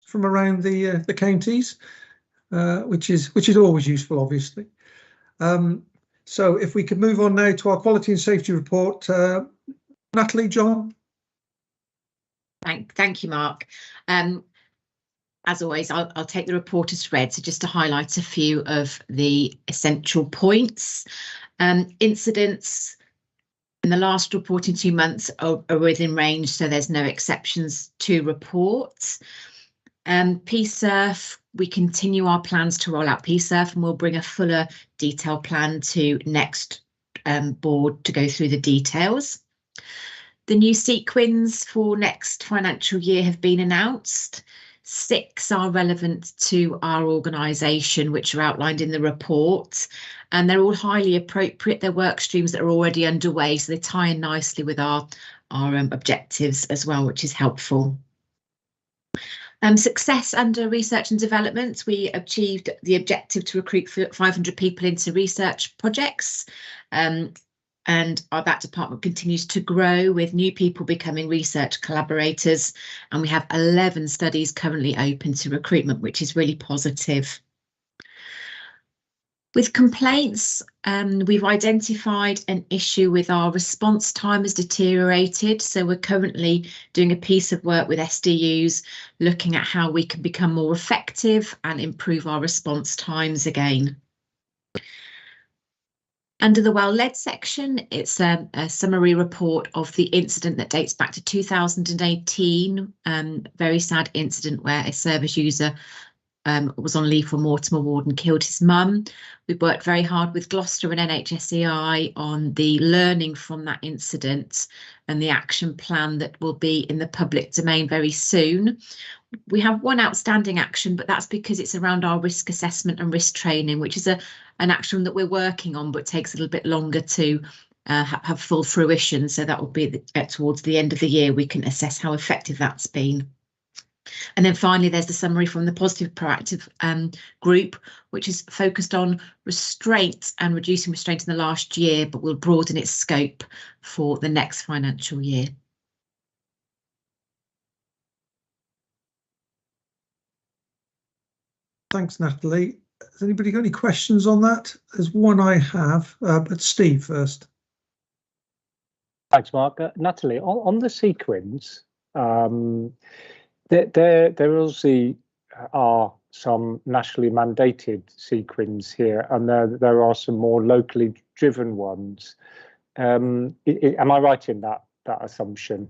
from around the counties, which is always useful, obviously. So if we could move on now to our quality and safety report, Natalie, John. Thank you, Mark. As always, I'll take the report as read. So just to highlight a few of the essential points. Incidents in the last reporting 2 months are within range, so there's no exceptions to report. PSURF, we continue our plans to roll out PSURF, and we'll bring a fuller detailed plan to next board to go through the details. The new sequins for next financial year have been announced. 6 are relevant to our organisation, which are outlined in the report, and they're all highly appropriate. They're work streams that are already underway, so they tie in nicely with our objectives as well, which is helpful. Success under research and development. We achieved the objective to recruit 500 people into research projects, and that department continues to grow, with new people becoming research collaborators, and we have 11 studies currently open to recruitment, which is really positive. With complaints, we've identified an issue with our response time has deteriorated, so we're currently doing a piece of work with SDUs looking at how we can become more effective and improve our response times again. Under the well-led section, it's a summary report of the incident that dates back to 2018. Very sad incident where a service user was on leave for Mortimer Ward and killed his mum. We've worked very hard with Gloucester and NHSEI on the learning from that incident and the action plan that will be in the public domain very soon. We have one outstanding action, but that's because it's around our risk assessment and risk training, which is an action that we're working on, but takes a little bit longer to have full fruition. So that will be towards the end of the year, we can assess how effective that's been. And then finally, there's the summary from the Positive Proactive group, which is focused on restraint and reducing restraint in the last year, but will broaden its scope for the next financial year. Thanks, Natalie. Has anybody got any questions on that? There's one I have, but Steve first. Thanks, Mark. Natalie, on the sequins, there obviously are some nationally mandated sequins here, and there are some more locally driven ones. Am I right in that assumption?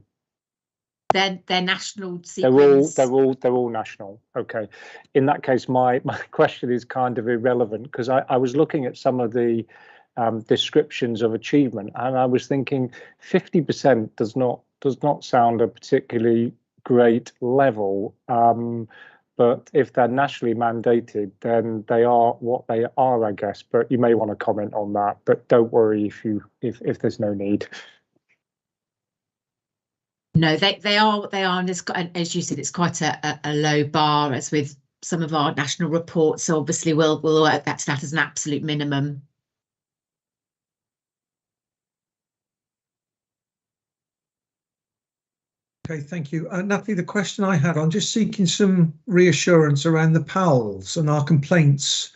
They're national sequins. They're all national. Okay. In that case, my question is kind of irrelevant, because I was looking at some of the descriptions of achievement, and I was thinking 50% does not sound a particularly great level, but if they're nationally mandated, then they are what they are, I guess. But you may want to comment on that, but don't worry if there's no need. No, they are, and as you said, it's quite a low bar, as with some of our national reports. So obviously we'll work that as an absolute minimum. Okay, thank you. Natalie, the question I had, I'm just seeking some reassurance around the PALS and our complaints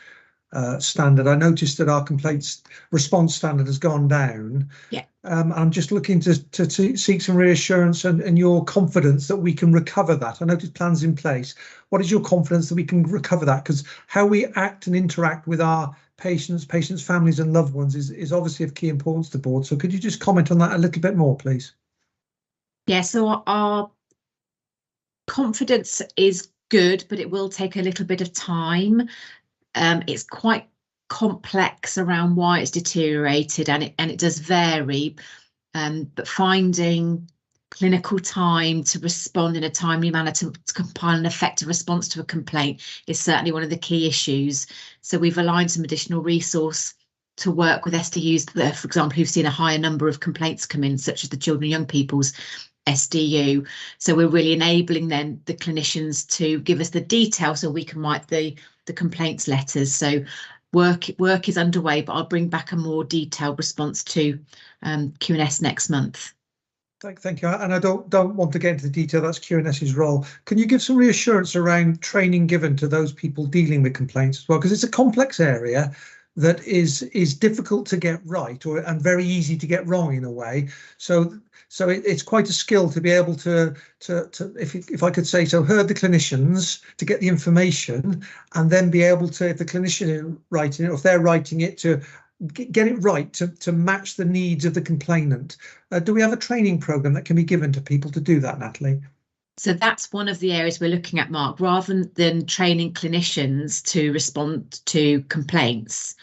standard. I noticed that our complaints response standard has gone down. Yeah. I'm just looking to seek some reassurance and your confidence that we can recover that. I noticed plans in place. What is your confidence that we can recover that? Because how we act and interact with our patients, families and loved ones is obviously of key importance to the board. So could you just comment on that a little bit more, please? Yeah, so our confidence is good, but it will take a little bit of time. It's quite complex around why it's deteriorated, and it does vary, but finding clinical time to respond in a timely manner to compile an effective response to a complaint is certainly one of the key issues. So we've aligned some additional resource to work with SDUs, for example, who've seen a higher number of complaints come in, such as the Children and Young People's SDU. So we're really enabling then the clinicians to give us the detail so we can write the complaints letters. So work is underway, but I'll bring back a more detailed response to Q&S next month. Thank you. And I don't want to get into the detail. That's QNS's role. Can you give some reassurance around training given to those people dealing with complaints as well? Because it's a complex area that is difficult to get right, and very easy to get wrong in a way. So it's quite a skill to be able to if I could say so, herd the clinicians to get the information, and then be able to, if the clinician is writing it, or if they're writing it, to get it right to match the needs of the complainant. Do we have a training program that can be given to people to do that, Natalie? So that's one of the areas we're looking at, Mark. Rather than training clinicians to respond to complaints,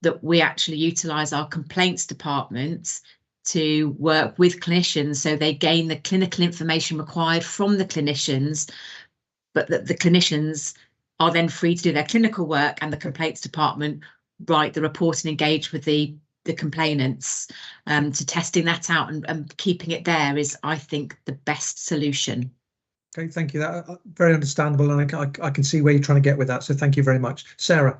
that we actually utilise our complaints departments to work with clinicians so they gain the clinical information required from the clinicians, but that the clinicians are then free to do their clinical work, and the complaints department write the report and engage with the complainants. So testing that out and keeping it there is, I think, the best solution. Okay, thank you. That very understandable, and I can see where you're trying to get with that. So thank you very much, Sarah.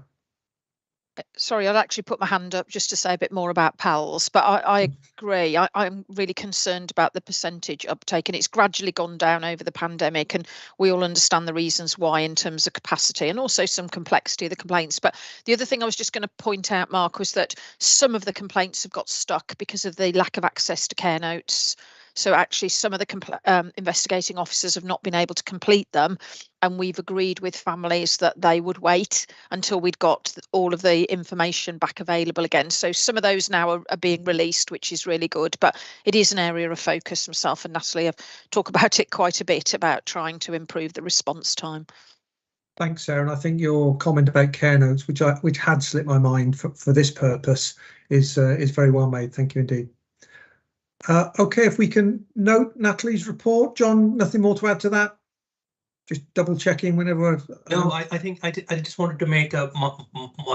Sorry, I'd actually put my hand up just to say a bit more about PALS, but I agree. I'm really concerned about the percentage uptake, and it's gradually gone down over the pandemic, and we all understand the reasons why in terms of capacity and also some complexity of the complaints. But the other thing I was just going to point out, Mark, was that some of the complaints have got stuck because of the lack of access to care notes. So actually some of the investigating officers have not been able to complete them, and we've agreed with families that they would wait until we'd got all of the information back available again. So some of those now are being released, which is really good, but it is an area of focus. Myself and Natalie have talked about it quite a bit, about trying to improve the response time. Thanks, Sarah. And I think your comment about care notes, which had slipped my mind for this purpose, is very well made. Thank you indeed. OK, if we can note Natalie's report. John, nothing more to add to that? Just double checking whenever. No, I think I just wanted to make a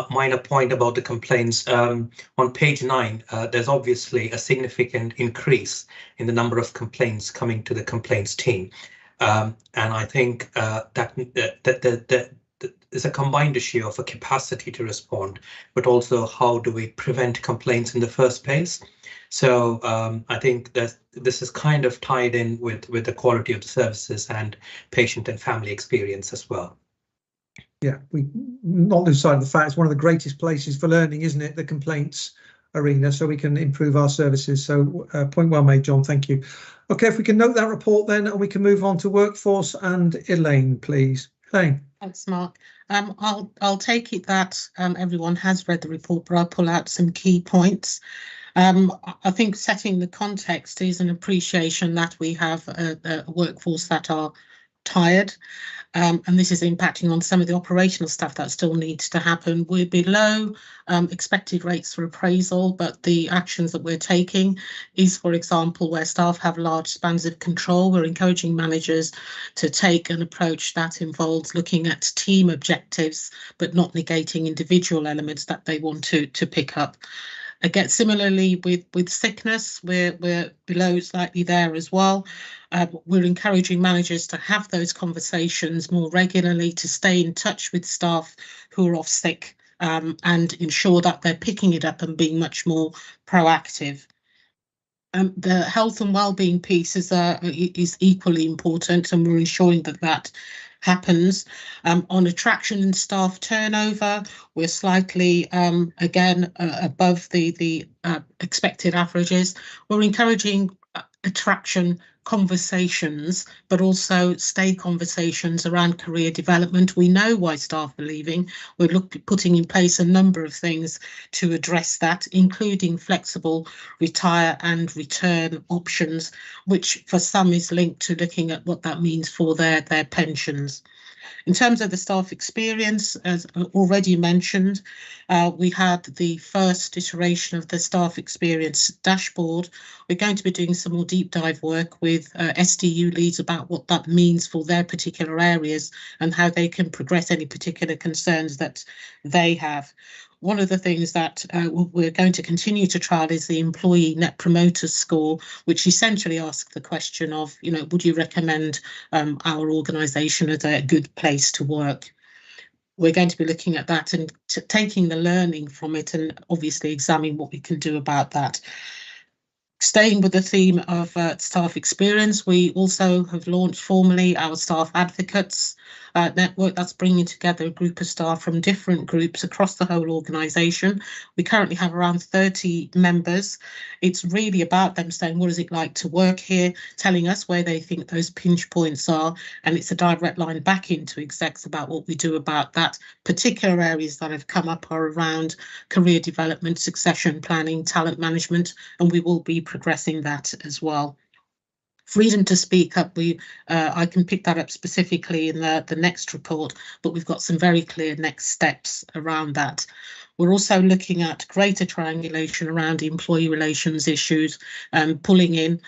minor point about the complaints. On page 9, there's obviously a significant increase in the number of complaints coming to the complaints team. And I think that is a combined issue of a capacity to respond, but also how do we prevent complaints in the first place. So I think that this is kind of tied in with the quality of the services and patient and family experience as well. Yeah, we not lose sight of the fact it's one of the greatest places for learning, isn't it? The complaints arena, so we can improve our services. So point well made, John. Thank you. OK, if we can note that report then, and we can move on to workforce and Elaine, please. Elaine. Thanks, Mark. I'll take it that everyone has read the report, but I'll pull out some key points. I think setting the context is an appreciation that we have a workforce that are tired, and this is impacting on some of the operational stuff that still needs to happen. We're below expected rates for appraisal, but the actions that we're taking is, for example, where staff have large spans of control, we're encouraging managers to take an approach that involves looking at team objectives, but not negating individual elements that they want to pick up. Again, similarly with sickness, we're below slightly there as well. We're encouraging managers to have those conversations more regularly, to stay in touch with staff who are off sick, and ensure that they're picking it up and being much more proactive. The health and well-being piece is equally important, and we're ensuring that happens. On attraction and staff turnover, we're slightly again above the expected averages. We're encouraging attraction conversations, but also stay conversations around career development. We know why staff are leaving. We're putting in place a number of things to address that, including flexible retire and return options, which for some is linked to looking at what that means for their pensions. In terms of the staff experience, as already mentioned, we had the first iteration of the staff experience dashboard. We're going to be doing some more deep dive work with SDU leads about what that means for their particular areas and how they can progress any particular concerns that they have. One of the things that we're going to continue to trial is the employee net promoter score, which essentially asks the question of, would you recommend our organisation as a good place to work? We're going to be looking at that and taking the learning from it and obviously examining what we can do about that. Staying with the theme of staff experience, we also have launched formally our staff advocates network that's bringing together a group of staff from different groups across the whole organisation. We currently have around 30 members. It's really about them saying, what is it like to work here, telling us where they think those pinch points are, and it's a direct line back into execs about what we do about that. Particular areas that have come up are around career development, succession planning, talent management, and we will be progressing that as well. Freedom to speak up, I can pick that up specifically in the next report, but we've got some very clear next steps around that. We're also looking at greater triangulation around employee relations issues, pulling in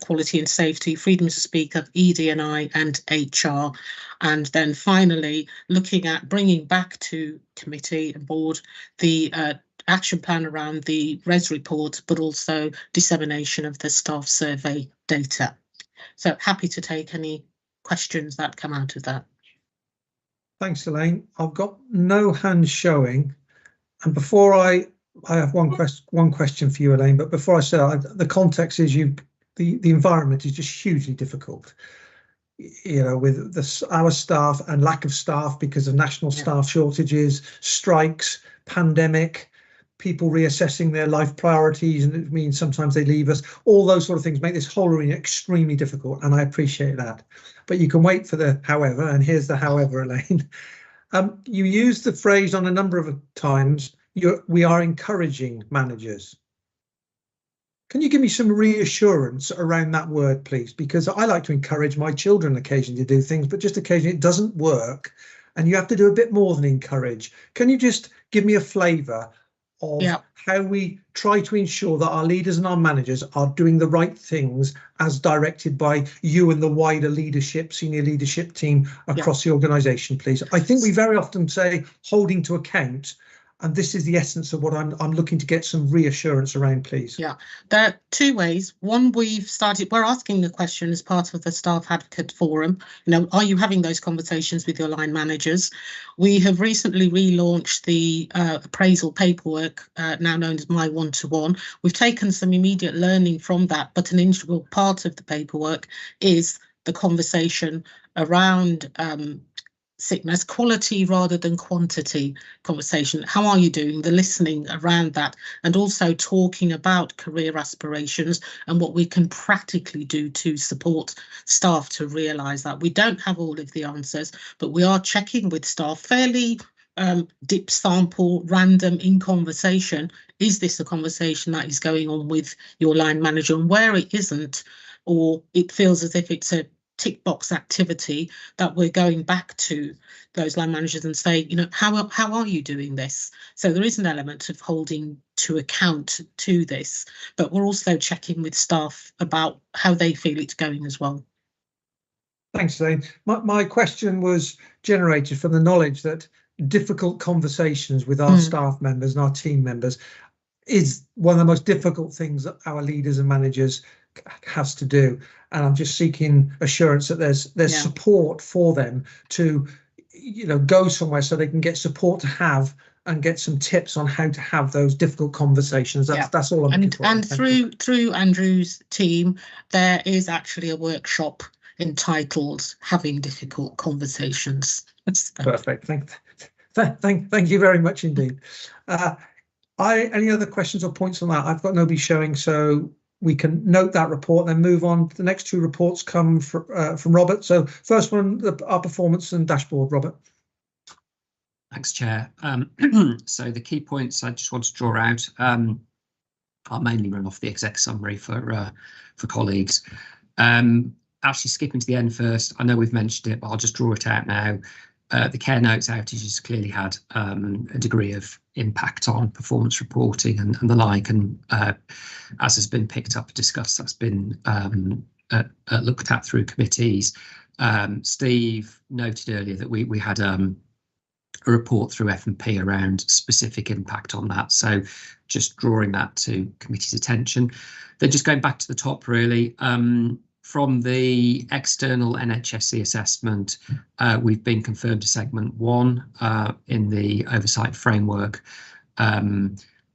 quality and safety, freedom to speak up, ED&I and HR. And then finally, looking at bringing back to committee and board the action plan around the RES report, but also dissemination of the staff survey data. So happy to take any questions that come out of that. Thanks, Elaine. I've got no hands showing. And before I have one question for you, Elaine, but before I say that, the context is the environment is just hugely difficult. You know, with our staff and lack of staff because of national staff shortages, strikes, pandemic, people reassessing their life priorities, and it means sometimes they leave us. All those sort of things make this whole arena extremely difficult, and I appreciate that. But you can wait for the however, and here's the however, Elaine. You used the phrase on a number of times, we are encouraging managers. Can you give me some reassurance around that word, please? Because I like to encourage my children occasionally to do things, but just occasionally it doesn't work, and you have to do a bit more than encourage. Can you just give me a flavour of how we try to ensure that our leaders and our managers are doing the right things as directed by you and the wider leadership, senior leadership team across the organisation, please? I think we very often say holding to account, and this is the essence of what I'm looking to get some reassurance around, please. Yeah, there are two ways. One, we're asking the question as part of the Staff Advocate Forum. You know, are you having those conversations with your line managers? We have recently relaunched the appraisal paperwork, now known as My One-to-One. We've taken some immediate learning from that, but an integral part of the paperwork is the conversation around sickness, quality rather than quantity conversation. How are you doing? The listening around that, and also talking about career aspirations and what we can practically do to support staff to realise that. We don't have all of the answers, but we are checking with staff fairly dip sample, random in conversation. Is this a conversation that is going on with your line manager? And where it isn't, or it feels as if it's a tick box activity, that we're going back to those line managers and say, you know, how are you doing this? So there is an element of holding to account to this, but we're also checking with staff about how they feel it's going as well. Thanks, Elaine. My question was generated from the knowledge that difficult conversations with our staff members and our team members is one of the most difficult things that our leaders and managers has to do, and I'm just seeking assurance that there's support for them to, you know, go somewhere so they can get support to have and get some tips on how to have those difficult conversations. That's all I'm looking for. And through Andrew's team, there is actually a workshop entitled Having Difficult Conversations. Perfect. Thank you very much indeed. Any other questions or points on that? I've got nobody showing, so we can note that report and then move on. The next two reports come from Robert. So first one, our performance and dashboard, Robert. Thanks, Chair. So the key points I just want to draw out, I'll mainly run off the exec summary for colleagues. Actually skipping to the end first, I know we've mentioned it, but I'll just draw it out now. The care notes outages clearly had a degree of impact on performance reporting and the like, and as has been picked up, discussed, that's been looked at through committees. Steve noted earlier that we had a report through F&P around specific impact on that, so just drawing that to committee's attention. Then just going back to the top, really, from the external NHS assessment, we've been confirmed to segment 1 in the oversight framework.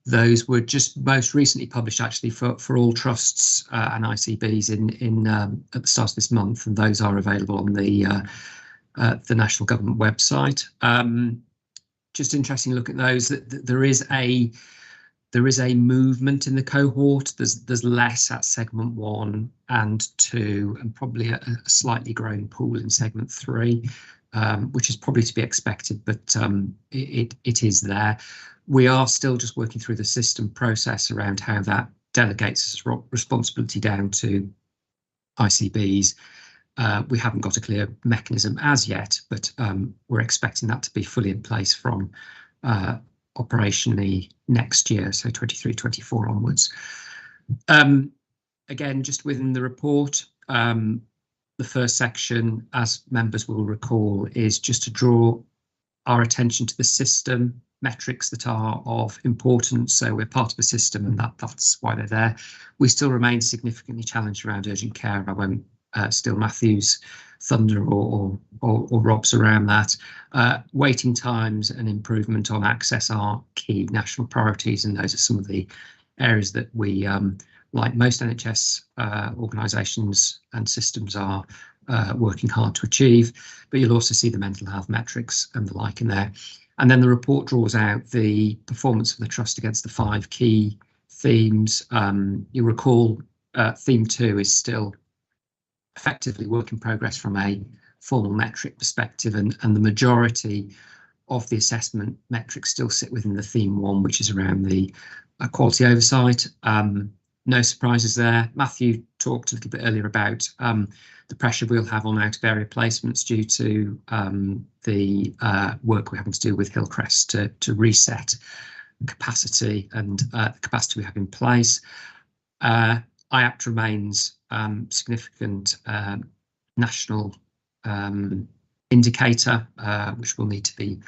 Those were just most recently published actually for all trusts and ICBs in at the start of this month, and those are available on the national government website. Just interesting to look at those. There is a movement in the cohort. There's less at segment 1 and 2, and probably a slightly growing pool in segment 3, which is probably to be expected, but it is there. We are still just working through the system process around how that delegates responsibility down to ICBs. We haven't got a clear mechanism as yet, but we're expecting that to be fully in place from operationally next year, so 23-24 onwards. Again, just within the report, the first section, as members will recall, is just to draw our attention to the system metrics that are of importance. So we're part of the system, and that's why they're there. We still remain significantly challenged around urgent care. I won't steal Matthew's thunder or Rob's around that. Waiting times and improvement on access are key national priorities, and those are some of the areas that we, like most NHS organisations and systems, are working hard to achieve. But you'll also see the mental health metrics and the like in there. And then the report draws out the performance of the trust against the 5 key themes. You recall theme 2 is still effectively work in progress from a formal metric perspective, and the majority of the assessment metrics still sit within the theme 1, which is around the quality oversight. No surprises there. Matthew talked a little bit earlier about the pressure we'll have on out of area placements due to the work we're having to do with Hillcrest to reset capacity and the capacity we have in place. IAPT remains significant national indicator, which we'll need to be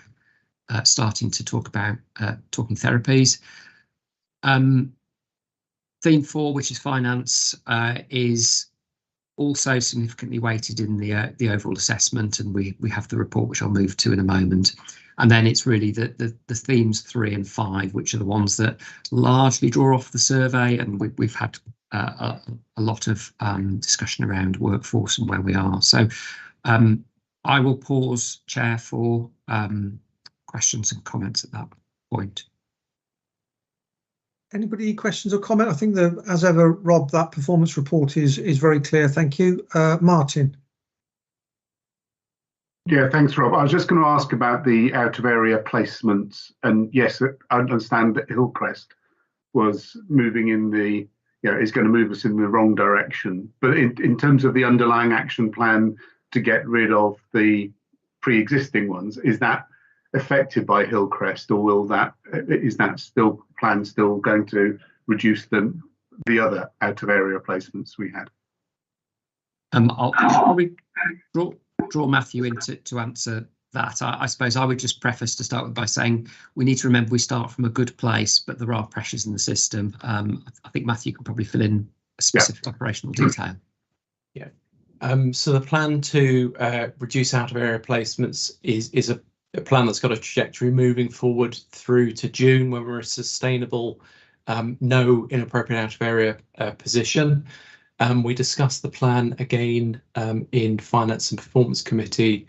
starting to talk about talking therapies. Theme 4, which is finance, is also significantly weighted in the overall assessment, and we have the report, which I'll move to in a moment. And then it's really the themes 3 and 5, which are the ones that largely draw off the survey, and we've had a lot of discussion around workforce and where we are. So I will pause, Chair, for questions and comments at that point. Anybody questions or comment? I think that, as ever, Rob, that performance report is very clear. Thank you. Martin. Yeah, thanks, Rob. I was just going to ask about the out of area placements. And yes, I understand that Hillcrest was moving in the, is going to move us in the wrong direction. But in terms of the underlying action plan to get rid of the pre-existing ones, is that affected by Hillcrest, or is that still going to reduce the other out of area placements we had? I'll probably draw Matthew in to answer that. I suppose I would just preface to start with by saying we need to remember we start from a good place, but there are pressures in the system. I think Matthew can probably fill in a specific operational detail. Yeah. So the plan to reduce out of area placements is a plan that's got a trajectory moving forward through to June, when we're a sustainable, no inappropriate out of area position. We discussed the plan again in Finance and Performance Committee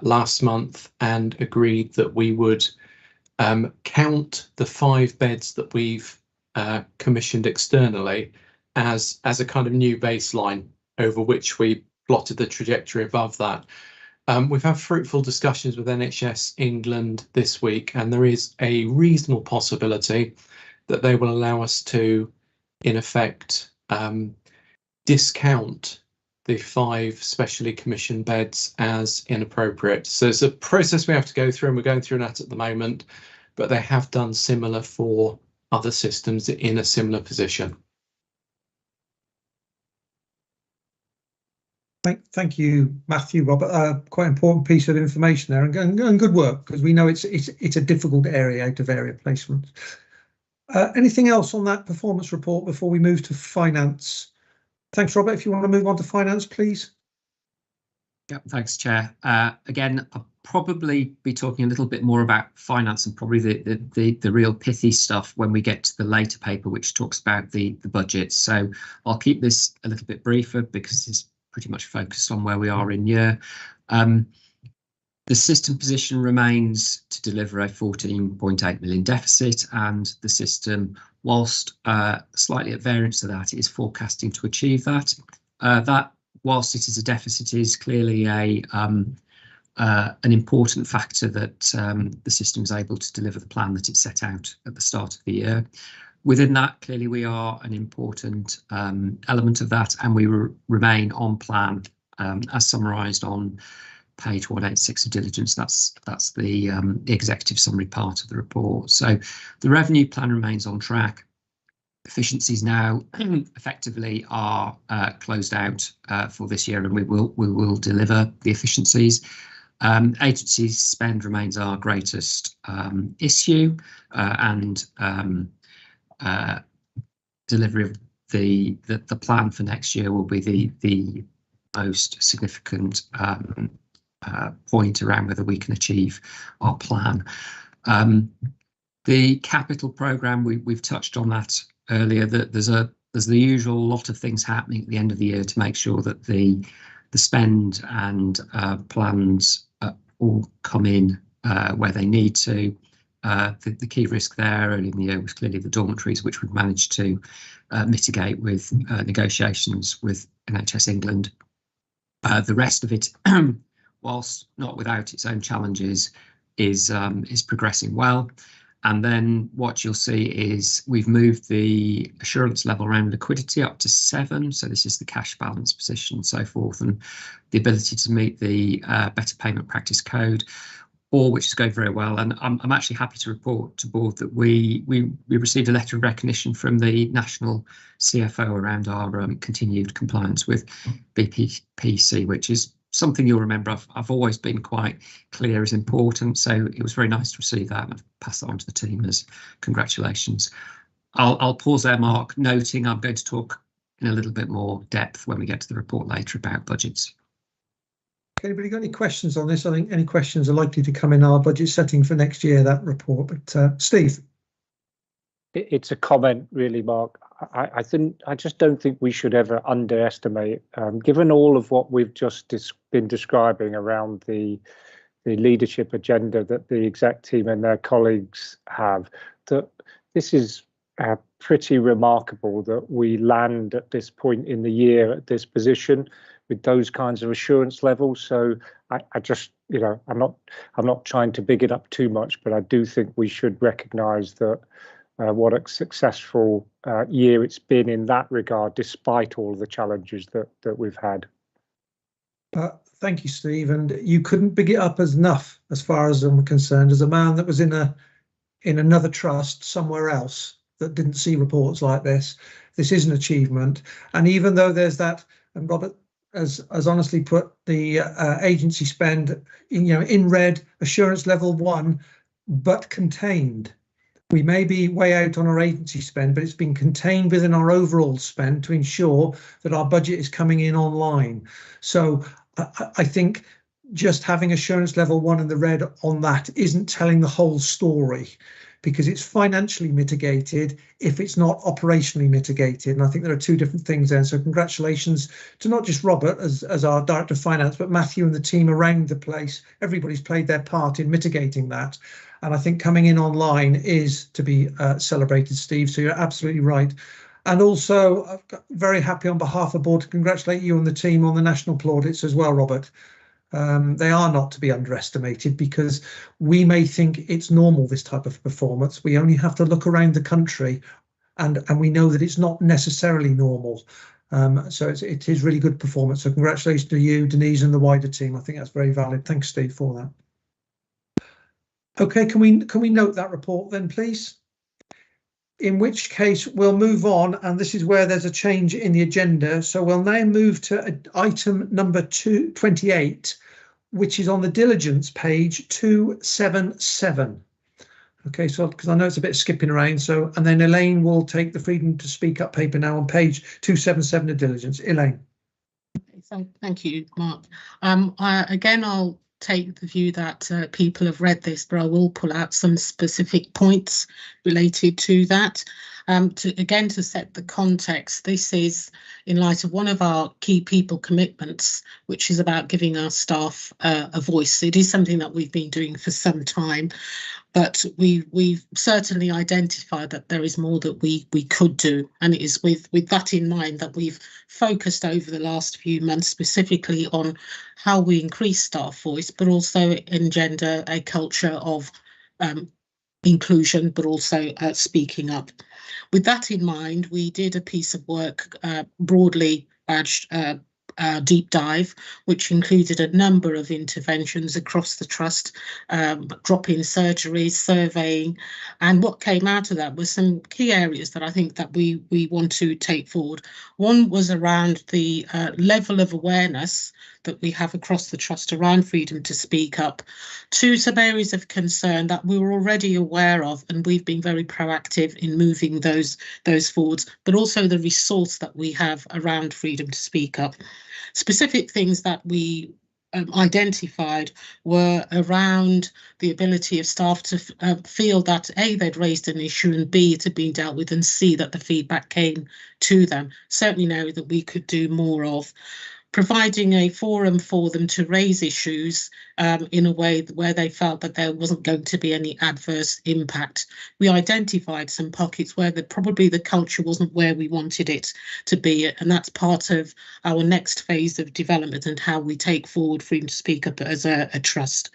last month, and agreed that we would count the 5 beds that we've commissioned externally as a kind of new baseline over which we plotted the trajectory above that. We've had fruitful discussions with NHS England this week, and there is a reasonable possibility that they will allow us to, in effect, discount the 5 specially commissioned beds as inappropriate. So it's a process we have to go through, and we're going through that at the moment, but they have done similar for other systems in a similar position. Thank you, Matthew. Robert, quite important piece of information there, and good work, because we know it's a difficult area, out of area placement. Anything else on that performance report before we move to finance? Thanks, Robert. If you want to move on to finance, please. Yeah, thanks, Chair. Again, probably be talking a little bit more about finance and probably the real pithy stuff when we get to the later paper, which talks about the budget. So I'll keep this a little bit briefer because it's pretty much focused on where we are in year. The system position remains to deliver a 14.8 million deficit, and the system, whilst slightly at variance to that, is forecasting to achieve that. That, whilst it is a deficit, is clearly an important factor that the system is able to deliver the plan that it set out at the start of the year. Within that, clearly we are an important element of that, and we remain on plan as summarised on page 186 of diligence. That's the executive summary part of the report. So the revenue plan remains on track. Efficiencies now effectively are closed out for this year, and we will deliver the efficiencies. Agency spend remains our greatest issue, and delivery of the plan for next year will be the most significant point around whether we can achieve our plan. The capital programme, we've touched on that earlier, that there's the usual lot of things happening at the end of the year to make sure that the spend and plans all come in where they need to. The key risk there early in the year was clearly the dormitories, which we've managed to mitigate with negotiations with NHS England. The rest of it, whilst not without its own challenges, is progressing well. And then what you'll see is we've moved the assurance level around liquidity up to 7. So this is the cash balance position and so forth, and the ability to meet the Better Payment Practice Code, all which is going very well. And I'm actually happy to report to board that we received a letter of recognition from the national CFO around our continued compliance with BPPC, which is something you'll remember I've always been quite clear is important. So it was very nice to receive that, and I've passed that on to the team as congratulations. I'll pause there, Mark, noting I'm going to talk in a little bit more depth when we get to the report later about budgets. Anybody got any questions on this? I think any questions are likely to come in our budget setting for next year, that report. But Steve. It's a comment, really, Mark. I just don't think we should ever underestimate, given all of what we've just been describing around the leadership agenda that the exec team and their colleagues have, that this is pretty remarkable that we land at this point in the year at this position with those kinds of assurance levels. So I just, I'm not trying to big it up too much, but I do think we should recognise that what a successful year it's been in that regard, despite all the challenges that we've had. Thank you, Steve. And you couldn't big it up enough, as far as I'm concerned, as a man that was in another trust somewhere else that didn't see reports like this. This is an achievement. And even though there's that, and Robert has honestly put the agency spend, in red, assurance level 1, but contained. We may be way out on our agency spend, but it's been contained within our overall spend to ensure that our budget is coming in online. So I think just having assurance level 1 in the red on that isn't telling the whole story, because it's financially mitigated if it's not operationally mitigated. And I think there are two different things there. So congratulations to not just Robert as our Director of Finance, but Matthew and the team around the place. Everybody's played their part in mitigating that. And I think coming in online is to be celebrated, Steve. So you're absolutely right. And also, I'm very happy on behalf of the board to congratulate you and the team on the national plaudits as well, Robert. They are not to be underestimated, because we may think it's normal, this type of performance. We only have to look around the country and we know that it's not necessarily normal. So it is really good performance. So congratulations to you, Denise, and the wider team. I think that's very valid. Thanks, Steve, for that. OK, can we note that report then, please? In which case we'll move on, and this is where there's a change in the agenda. So we'll now move to item number 28, which is on the diligence page 277. OK, so because I know it's a bit skipping around, so and then Elaine will take the freedom to speak up paper now on page 277 of diligence. Elaine. Thank you, Mark. Again, I'll take the view that people have read this, but I will pull out some specific points related to that. To set the context, this is in light of one of our key people commitments, which is about giving our staff a voice. It is something that we've been doing for some time, but we've certainly identified that there is more that we could do, and it is with that in mind that we've focused over the last few months specifically on how we increase staff voice, but also engender a culture of inclusion, but also speaking up. With that in mind, we did a piece of work broadly badged deep dive, which included a number of interventions across the trust, drop-in surgeries, surveying, and what came out of that was some key areas that I think that we want to take forward. One was around the level of awareness that we have across the trust around freedom to speak up. Two, some areas of concern that we were already aware of, and we've been very proactive in moving those forwards, but also the resource that we have around freedom to speak up. Specific things that we identified were around the ability of staff to feel that A, they'd raised an issue, and B, it had been dealt with, and C, that the feedback came to them. Certainly an area that we could do more of. Providing a forum for them to raise issues in a way where they felt that there wasn't going to be any adverse impact. We identified some pockets where probably the culture wasn't where we wanted it to be, and that's part of our next phase of development and how we take forward freedom to speak up as a trust.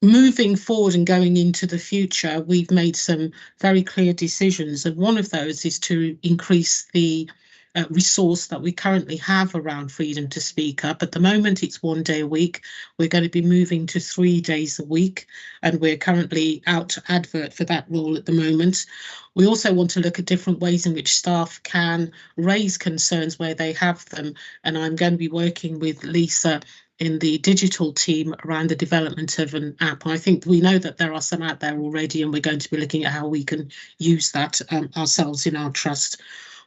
Moving forward and going into the future, we've made some very clear decisions, and one of those is to increase the resource that we currently have around freedom to speak up. At the moment, it's 1 day a week. We're going to be moving to 3 days a week, and we're currently out to advert for that role at the moment. We also want to look at different ways in which staff can raise concerns where they have them, and I'm going to be working with Lisa in the digital team around the development of an app. I think we know that there are some out there already, and we're going to be looking at how we can use that ourselves in our trust.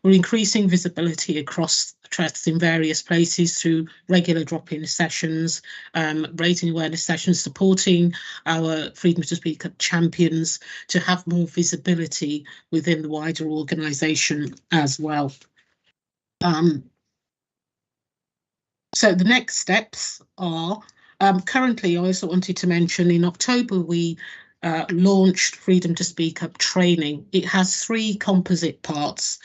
We're increasing visibility across trusts in various places through regular drop-in sessions, raising awareness sessions, supporting our Freedom to Speak Up champions to have more visibility within the wider organisation as well. So the next steps are, currently I also wanted to mention in October we launched Freedom to Speak Up training. It has 3 composite parts.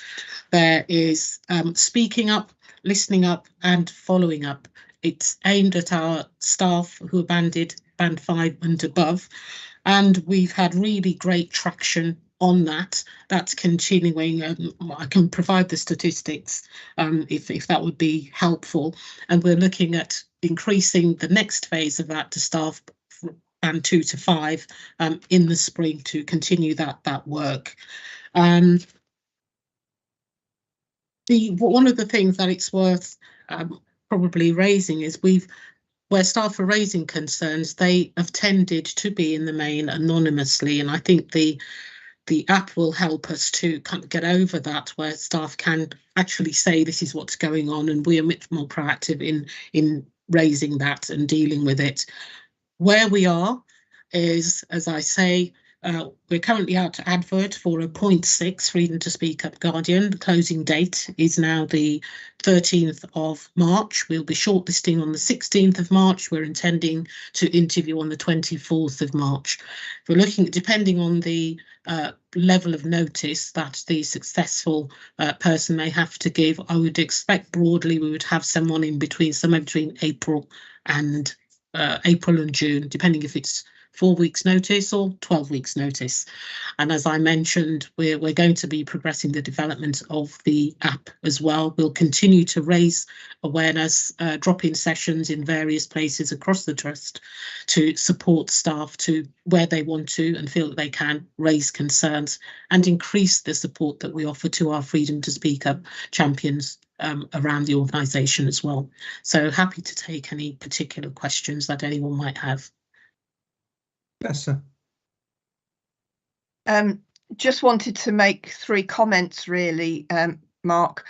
There is speaking up, listening up, and following up. It's aimed at our staff who are banded band 5 and above, and we've had really great traction on that. That's continuing. I can provide the statistics if that would be helpful, and we're looking at increasing the next phase of that to staff band 2 to 5 in the spring to continue that work. One of the things that it's worth probably raising is where staff are raising concerns, they have tended to be in the main anonymously, and I think the app will help us to kind of get over that, where staff can actually say this is what's going on, and we are much more proactive in raising that and dealing with it. Where we are is, as I say, we're currently out to advert for a 0.6 Freedom to Speak Up Guardian. The closing date is now the 13th of March. We'll be shortlisting on the 16th of March. We're intending to interview on the 24th of March. We're looking, depending on the level of notice that the successful person may have to give, I would expect broadly we would have someone in between, somewhere between April and June, depending if it's 4 weeks notice or 12 weeks notice. And as I mentioned, we're going to be progressing the development of the app as well. We'll continue to raise awareness, drop-in sessions in various places across the trust to support staff to where they want to and feel that they can raise concerns, and increase the support that we offer to our Freedom to Speak Up champions around the organisation as well. So happy to take any particular questions that anyone might have. Yes, just wanted to make 3 comments really, Mark.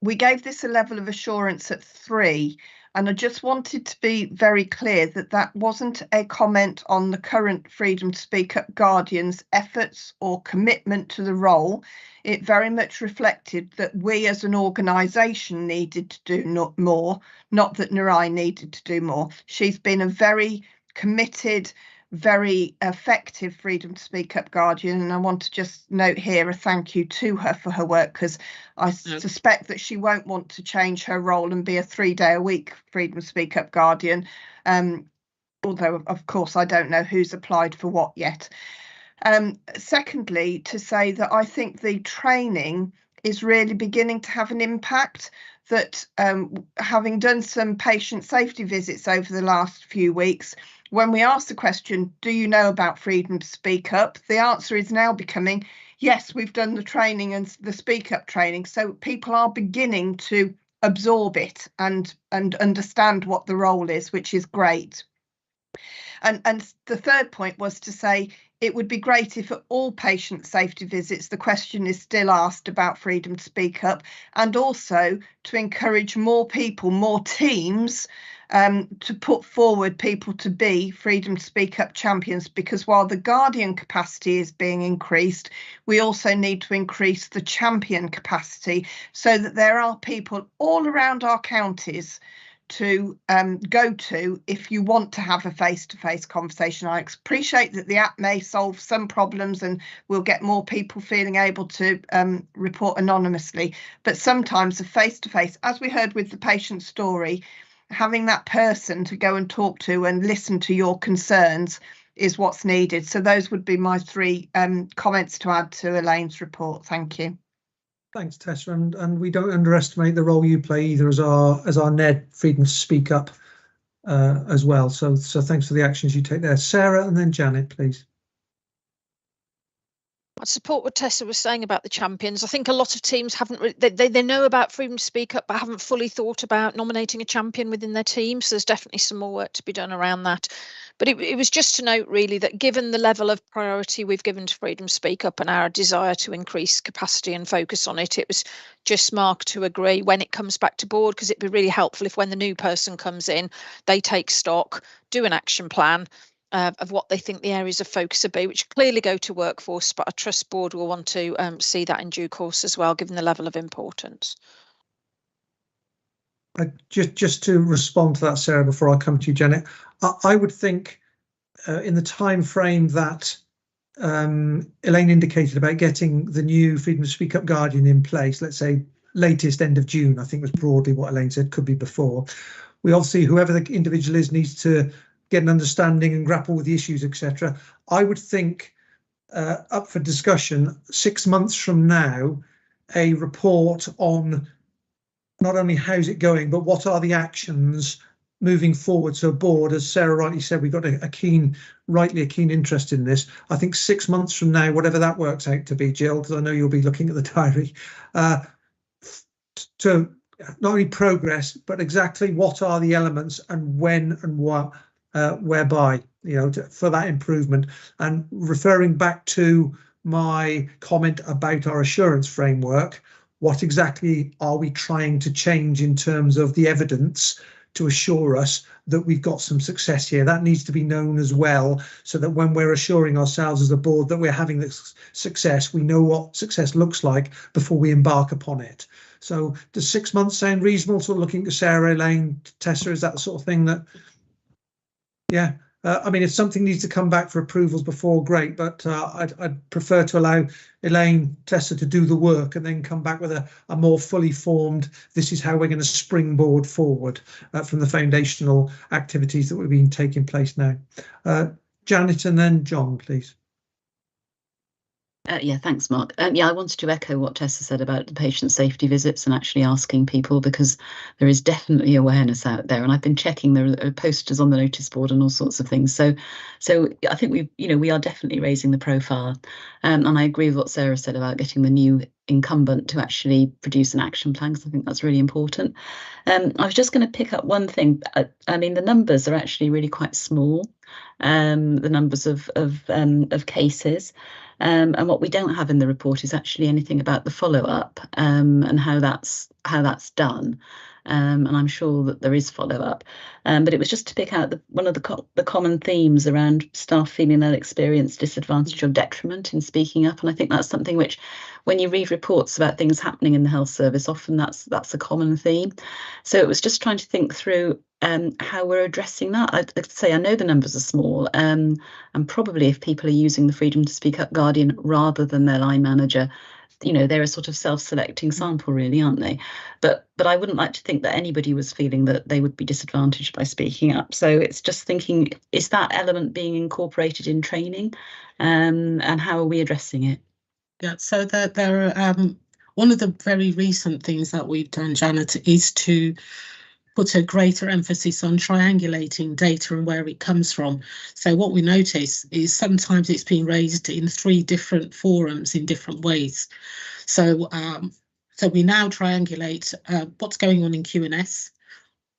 We gave this a level of assurance at 3. And I just wanted to be very clear that that wasn't a comment on the current Freedom to Speak Up Guardian's efforts or commitment to the role. It very much reflected that we as an organisation needed to do more, not that Nurai needed to do more. She's been a very committed, very effective Freedom to Speak Up Guardian, and I want to just note here a thank you to her for her work, because I suspect that she won't want to change her role and be a 3-day-a-week Freedom to Speak Up Guardian, although of course I don't know who's applied for what yet. Secondly, to say that I think the training is really beginning to have an impact, that having done some patient safety visits over the last few weeks, when we ask the question, do you know about Freedom to Speak Up? The answer is now becoming, yes, we've done the training and the Speak Up training. So people are beginning to absorb it and understand what the role is, which is great. And the third point was to say it would be great if at all patient safety visits the question is still asked about Freedom to Speak Up, and also to encourage more people, more teams, to put forward people to be Freedom to Speak Up champions, because while the Guardian capacity is being increased, we also need to increase the champion capacity so that there are people all around our counties to go to if you want to have a face-to-face conversation. I appreciate that the app may solve some problems and we'll get more people feeling able to report anonymously, but sometimes a face-to-face, as we heard with the patient story, having that person to go and talk to and listen to your concerns is what's needed. So those would be my 3 comments to add to Elaine's report. Thank you. Thanks, Tessa, and we don't underestimate the role you play either as our NED Freedom to Speak Up as well. So thanks for the actions you take there. Sarah and then Janet, please. I support what Tessa was saying about the champions. I think a lot of teams haven't they know about Freedom to Speak Up, but haven't fully thought about nominating a champion within their team. So there's definitely some more work to be done around that. But it was just to note really that given the level of priority we've given to Freedom to Speak Up and our desire to increase capacity and focus on it, it was just Mark to agree when it comes back to board, because it'd be really helpful if when the new person comes in, they take stock, do an action plan of what they think the areas of focus would be, which clearly go to workforce, but I trust board will want to see that in due course as well, given the level of importance. Just to respond to that, Sarah, before I come to you, Janet, I would think in the time frame that Elaine indicated about getting the new Freedom to Speak Up Guardian in place, let's say latest end of June, I think was broadly what Elaine said, could be before. We obviously, whoever the individual is, needs to get an understanding and grapple with the issues, etc. I would think up for discussion 6 months from now, a report on not only how's it going, but what are the actions moving forward. So board, as Sarah rightly said, we've got a keen interest in this. I think 6 months from now, whatever that works out to be, Jill, because I know you'll be looking at the diary, to not only progress, but exactly what are the elements and when and what, whereby, for that improvement. And referring back to my comment about our assurance framework, what exactly are we trying to change in terms of the evidence to assure us that we've got some success here? That needs to be known as well, so that when we're assuring ourselves as a board that we're having this success, we know what success looks like before we embark upon it. So does 6 months sound reasonable? Sort of looking to Sarah, Elaine, Tessa, is that the sort of thing that, yeah. I mean, if something needs to come back for approvals before, great, but I'd prefer to allow Elaine, Tessa to do the work and then come back with a more fully formed, this is how we're going to springboard forward from the foundational activities that have been taking place now. Janet and then John, please. Yeah, thanks, Mark. Yeah, I wanted to echo what Tessa said about the patient safety visits and actually asking people, because there is definitely awareness out there, and I've been checking, there are posters on the notice board and all sorts of things. So I think we are definitely raising the profile, and I agree with what Sarah said about getting the new incumbent to actually produce an action plan, because I think that's really important. I was just going to pick up one thing. I mean, the numbers are actually really quite small, the numbers of cases. And what we don't have in the report is actually anything about the follow-up and how that's done. and I'm sure that there is follow-up. But it was just to pick out one of the common themes around staff feeling they'll experience disadvantage or detriment in speaking up, and I think that's something which, when you read reports about things happening in the health service, often that's a common theme. So it was just trying to think through how we're addressing that. I'd say I know the numbers are small, and probably if people are using the Freedom to Speak Up Guardian rather than their line manager, you know, they're a sort of self-selecting sample, really, aren't they? But I wouldn't like to think that anybody was feeling that they would be disadvantaged by speaking up. So it's just thinking, is that element being incorporated in training, and how are we addressing it? Yeah, so there are one of the very recent things that we've done, Janet, is to put a greater emphasis on triangulating data and where it comes from. So what we notice is sometimes it's being raised in 3 different forums in different ways. So we now triangulate what's going on in Q&S,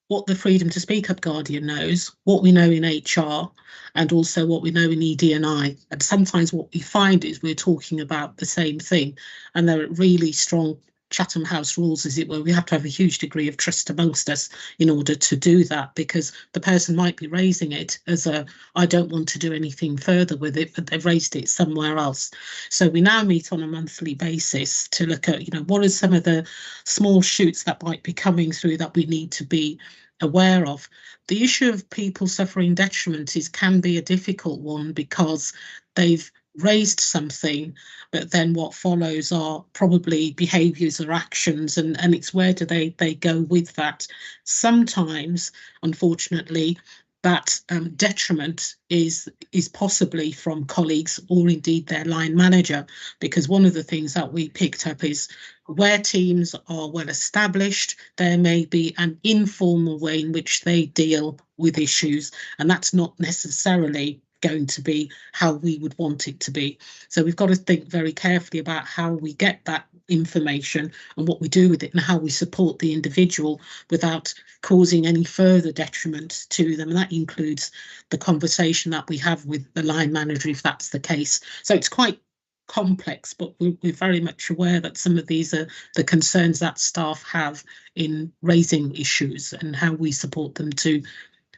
what the Freedom to Speak Up Guardian knows, what we know in HR, and also what we know in ED&I. And sometimes what we find is we're talking about the same thing, and there are really strong Chatham House rules, as it were. We have to have a huge degree of trust amongst us in order to do that, because the person might be raising it as I don't want to do anything further with it, but they've raised it somewhere else. So we now meet on a monthly basis to look at, you know, what are some of the small shoots that might be coming through that we need to be aware of. The issue of people suffering detriment can be a difficult one, because they've raised something, but then what follows are probably behaviours or actions, and it's where do they go with that. Sometimes, unfortunately, that detriment is possibly from colleagues or indeed their line manager, because one of the things that we picked up is where teams are well established, there may be an informal way in which they deal with issues, and that's not necessarily going to be how we would want it to be. So we've got to think very carefully about how we get that information and what we do with it, and how we support the individual without causing any further detriment to them. And that includes the conversation that we have with the line manager, if that's the case. So it's quite complex, but we're very much aware that some of these are the concerns that staff have in raising issues, and how we support them to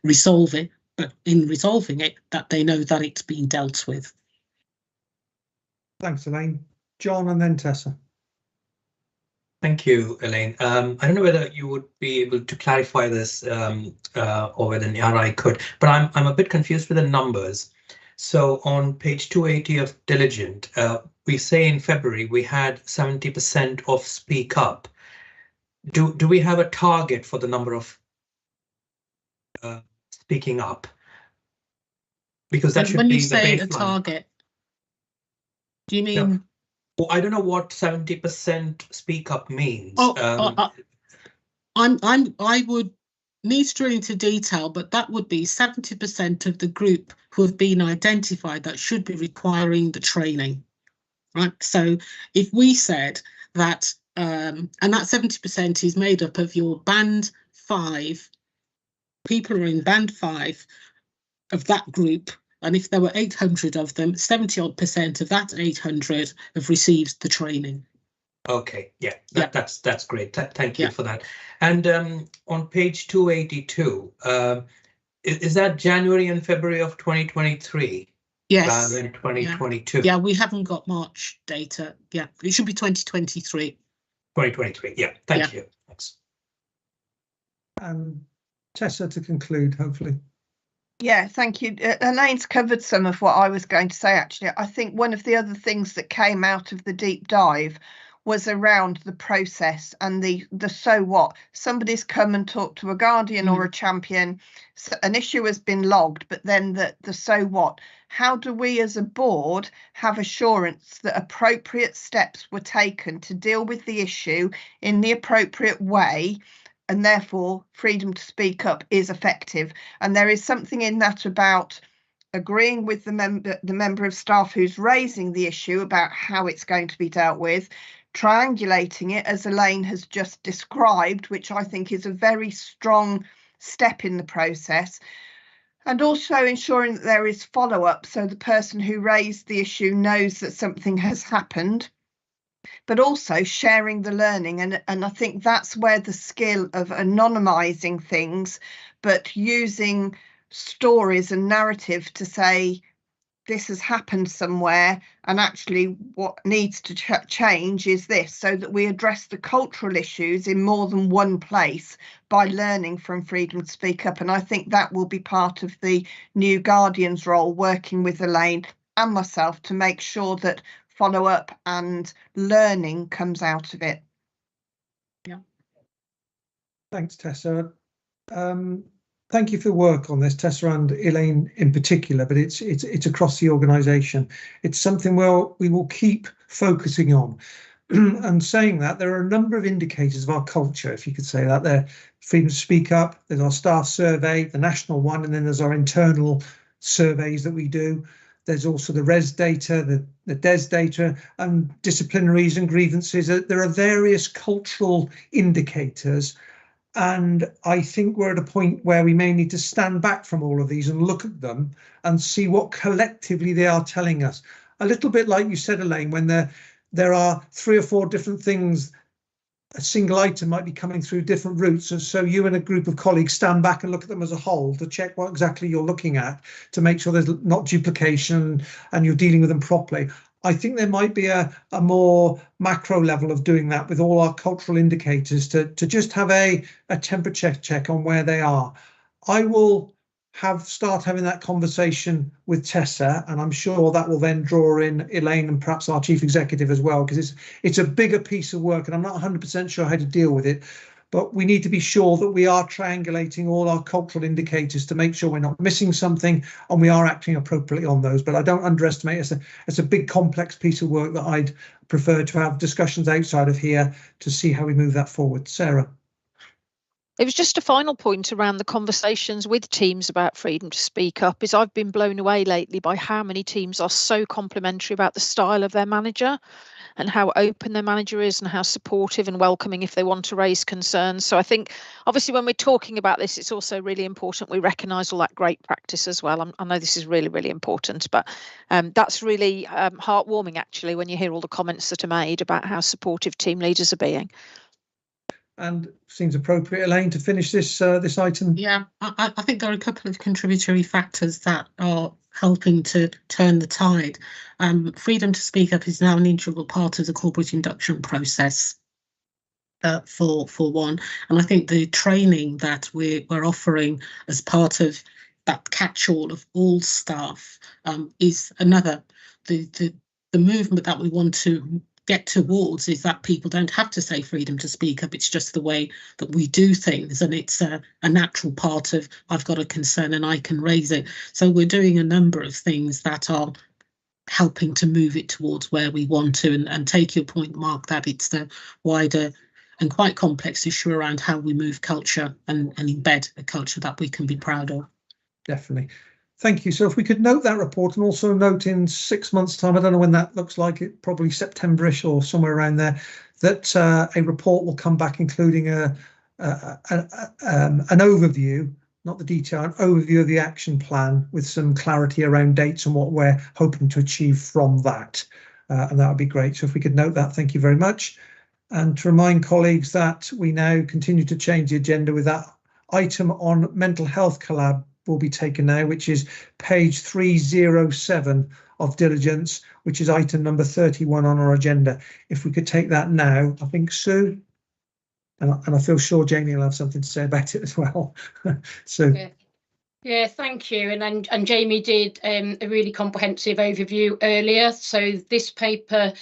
resolve it, but in resolving it, that they know that it's been dealt with. Thanks, Elaine. John, and then Tessa. Thank you, Elaine. I don't know whether you would be able to clarify this or whether Nyara could, but I'm a bit confused with the numbers. So on page 280 of Diligent, we say in February we had 70% of Speak Up. Do we have a target for the number of speaking up? Because that should when be you the say baseline. a target, do you mean? No. Well, I don't know what 70% speak up means. I would need to drill into detail, but that would be 70% of the group who have been identified that should be requiring the training, right? So if we said that, and that 70% is made up of your band 5, people who are in band 5 of that group, and if there were 800 of them, 70% of that 800 have received the training. Okay, yeah, that's great. Thank you for that. And on page 282, is that January and February of 2023? Yes. Rather than 2022. Yeah, we haven't got March data. Yeah, it should be 2023. 2023. Yeah, thank you. Thanks. Tessa, to conclude, hopefully. Yeah, thank you. Elaine's covered some of what I was going to say, actually. I think one of the other things that came out of the deep dive was around the process and the so what. Somebody's come and talked to a guardian or a champion, so an issue has been logged, but then the so what. How do we as a board have assurance that appropriate steps were taken to deal with the issue in the appropriate way, and therefore freedom to speak up is effective? And there is something in that about agreeing with the member of staff who's raising the issue about how it's going to be dealt with, triangulating it as Elaine has just described, which I think is a very strong step in the process, and also ensuring that there is follow-up so the person who raised the issue knows that something has happened. but also sharing the learning. And I think that's where the skill of anonymising things, but using stories and narrative to say, this has happened somewhere, and actually what needs to change is this, so that we address the cultural issues in more than one place by learning from Freedom to Speak Up. And I think that will be part of the new Guardian's role, working with Elaine and myself to make sure that follow up and learning comes out of it. Yeah. Thanks, Tessa. Thank you for work on this, Tessa and Elaine in particular, but it's across the organisation. It's something we will keep focusing on. And saying that, there are a number of indicators of our culture, if you could say that. There, Freedom to Speak Up, there's our staff survey, the national one, and then there's our internal surveys that we do. There's also the RES data, the DES data, and disciplinaries and grievances. There are various cultural indicators. And I think we're at a point where we may need to stand back from all of these and look at them and see what collectively they are telling us. A little bit like you said, Elaine, when there are 3 or 4 different things, a single item might be coming through different routes. And so you and a group of colleagues stand back and look at them as a whole to check what exactly you're looking at, to make sure there's not duplication and you're dealing with them properly. I think there might be a more macro level of doing that with all our cultural indicators to just have a temperature check on where they are. I will start having that conversation with Tessa, and I'm sure that will then draw in Elaine and perhaps our chief executive as well, because it's a bigger piece of work and I'm not 100% sure how to deal with it. But we need to be sure that we are triangulating all our cultural indicators to make sure we're not missing something and we are acting appropriately on those. But I don't underestimate it. It's a big, complex piece of work that I'd prefer to have discussions outside of here to see how we move that forward. Sarah. It was just a final point around the conversations with teams about Freedom to Speak Up is I've been blown away lately by how many teams are so complimentary about the style of their manager and how open their manager is and how supportive and welcoming if they want to raise concerns. So I think obviously when we're talking about this, it's also really important we recognise all that great practice as well. I know this is really, really important, but that's really heartwarming actually when you hear all the comments that are made about how supportive team leaders are being. And seems appropriate, Elaine, to finish this item. Yeah, I think there are a couple of contributory factors that are helping to turn the tide. Freedom to Speak Up is now an integral part of the corporate induction process for one. And I think the training that we're offering as part of that catch-all of all staff is another. The movement that we want to get towards is that people don't have to say freedom to speak up. It's just the way that we do things, and it's a natural part of I've got a concern and I can raise it. So we're doing a number of things that are helping to move it towards where we want to, and take your point, Mark, that it's the wider and quite complex issue around how we move culture and embed a culture that we can be proud of. Definitely. Thank you. So if we could note that report and also note in 6 months' time, I don't know when that looks like, it probably September-ish or somewhere around there, that a report will come back including an overview, not the detail, an overview of the action plan with some clarity around dates and what we're hoping to achieve from that. And that would be great. So if we could note that, thank you very much. And to remind colleagues that we now continue to change the agenda with that item on mental health collab will be taken now, which is page 307 of diligence, which is item number 31 on our agenda. If we could take that now, I think Sue, and I feel sure Jamie will have something to say about it as well. So yeah, thank you. And Jamie did a really comprehensive overview earlier. So this paper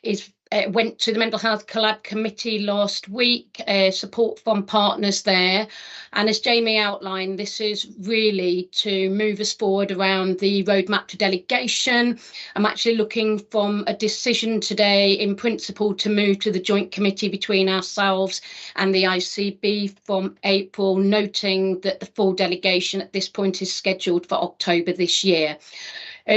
is went to the Mental Health Collab Committee last week, support from partners there. And as Jamie outlined, this is really to move us forward around the roadmap to delegation. I'm actually looking from a decision today in principle to move to the joint committee between ourselves and the ICB from April, noting that the full delegation at this point is scheduled for October this year.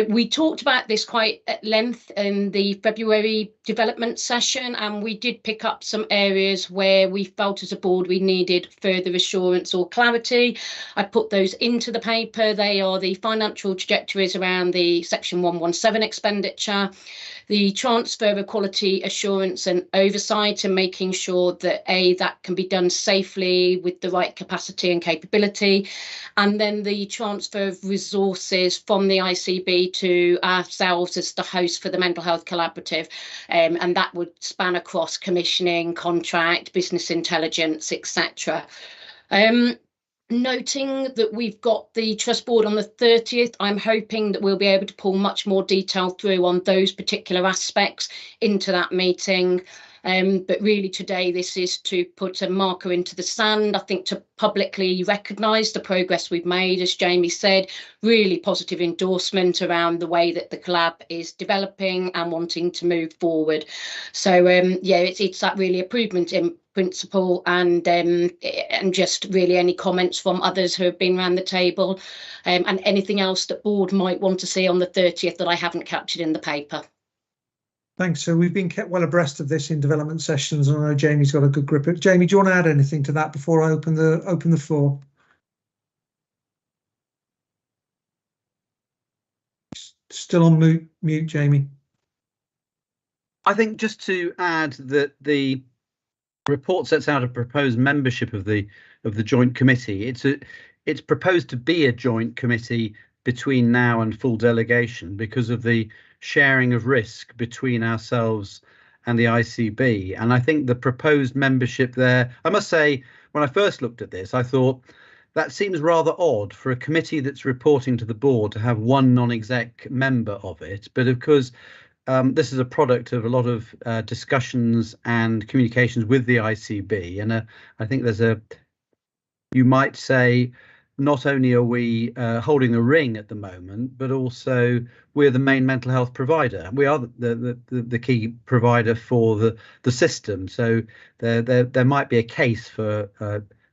We talked about this quite at length in the February development session, and we did pick up some areas where we felt as a board we needed further assurance or clarity. I put those into the paper. They are the financial trajectories around the Section 117 expenditure, the transfer of quality assurance and oversight, and making sure that that can be done safely with the right capacity and capability, and then the transfer of resources from the ICB to ourselves as the host for the Mental Health Collaborative, and that would span across commissioning, contract, business intelligence, etc. Noting that we've got the Trust Board on the 30th, I'm hoping that we'll be able to pull much more detail through on those particular aspects into that meeting. But really today, this is to put a marker into the sand, I think, to publicly recognise the progress we've made, as Jamie said, really positive endorsement around the way that the collab is developing and wanting to move forward. So yeah, it's that really improvement in principle, and just really any comments from others who have been around the table, and anything else that board might want to see on the 30th that I haven't captured in the paper. Thanks. So we've been kept well abreast of this in development sessions, and I know Jamie's got a good grip. Jamie, do you want to add anything to that before I open the floor? Still on mute, Jamie. I think just to add that the report sets out a proposed membership of the joint committee. It's proposed to be a joint committee between now and full delegation because of the sharing of risk between ourselves and the ICB. And I think the proposed membership there, I must say, when I first looked at this, I thought that seems rather odd for a committee that's reporting to the board to have one non-exec member of it. But of course, this is a product of a lot of discussions and communications with the ICB. And I think you might say, not only are we holding the ring at the moment, but also we're the main mental health provider. We are the key provider for the system. So there might be a case for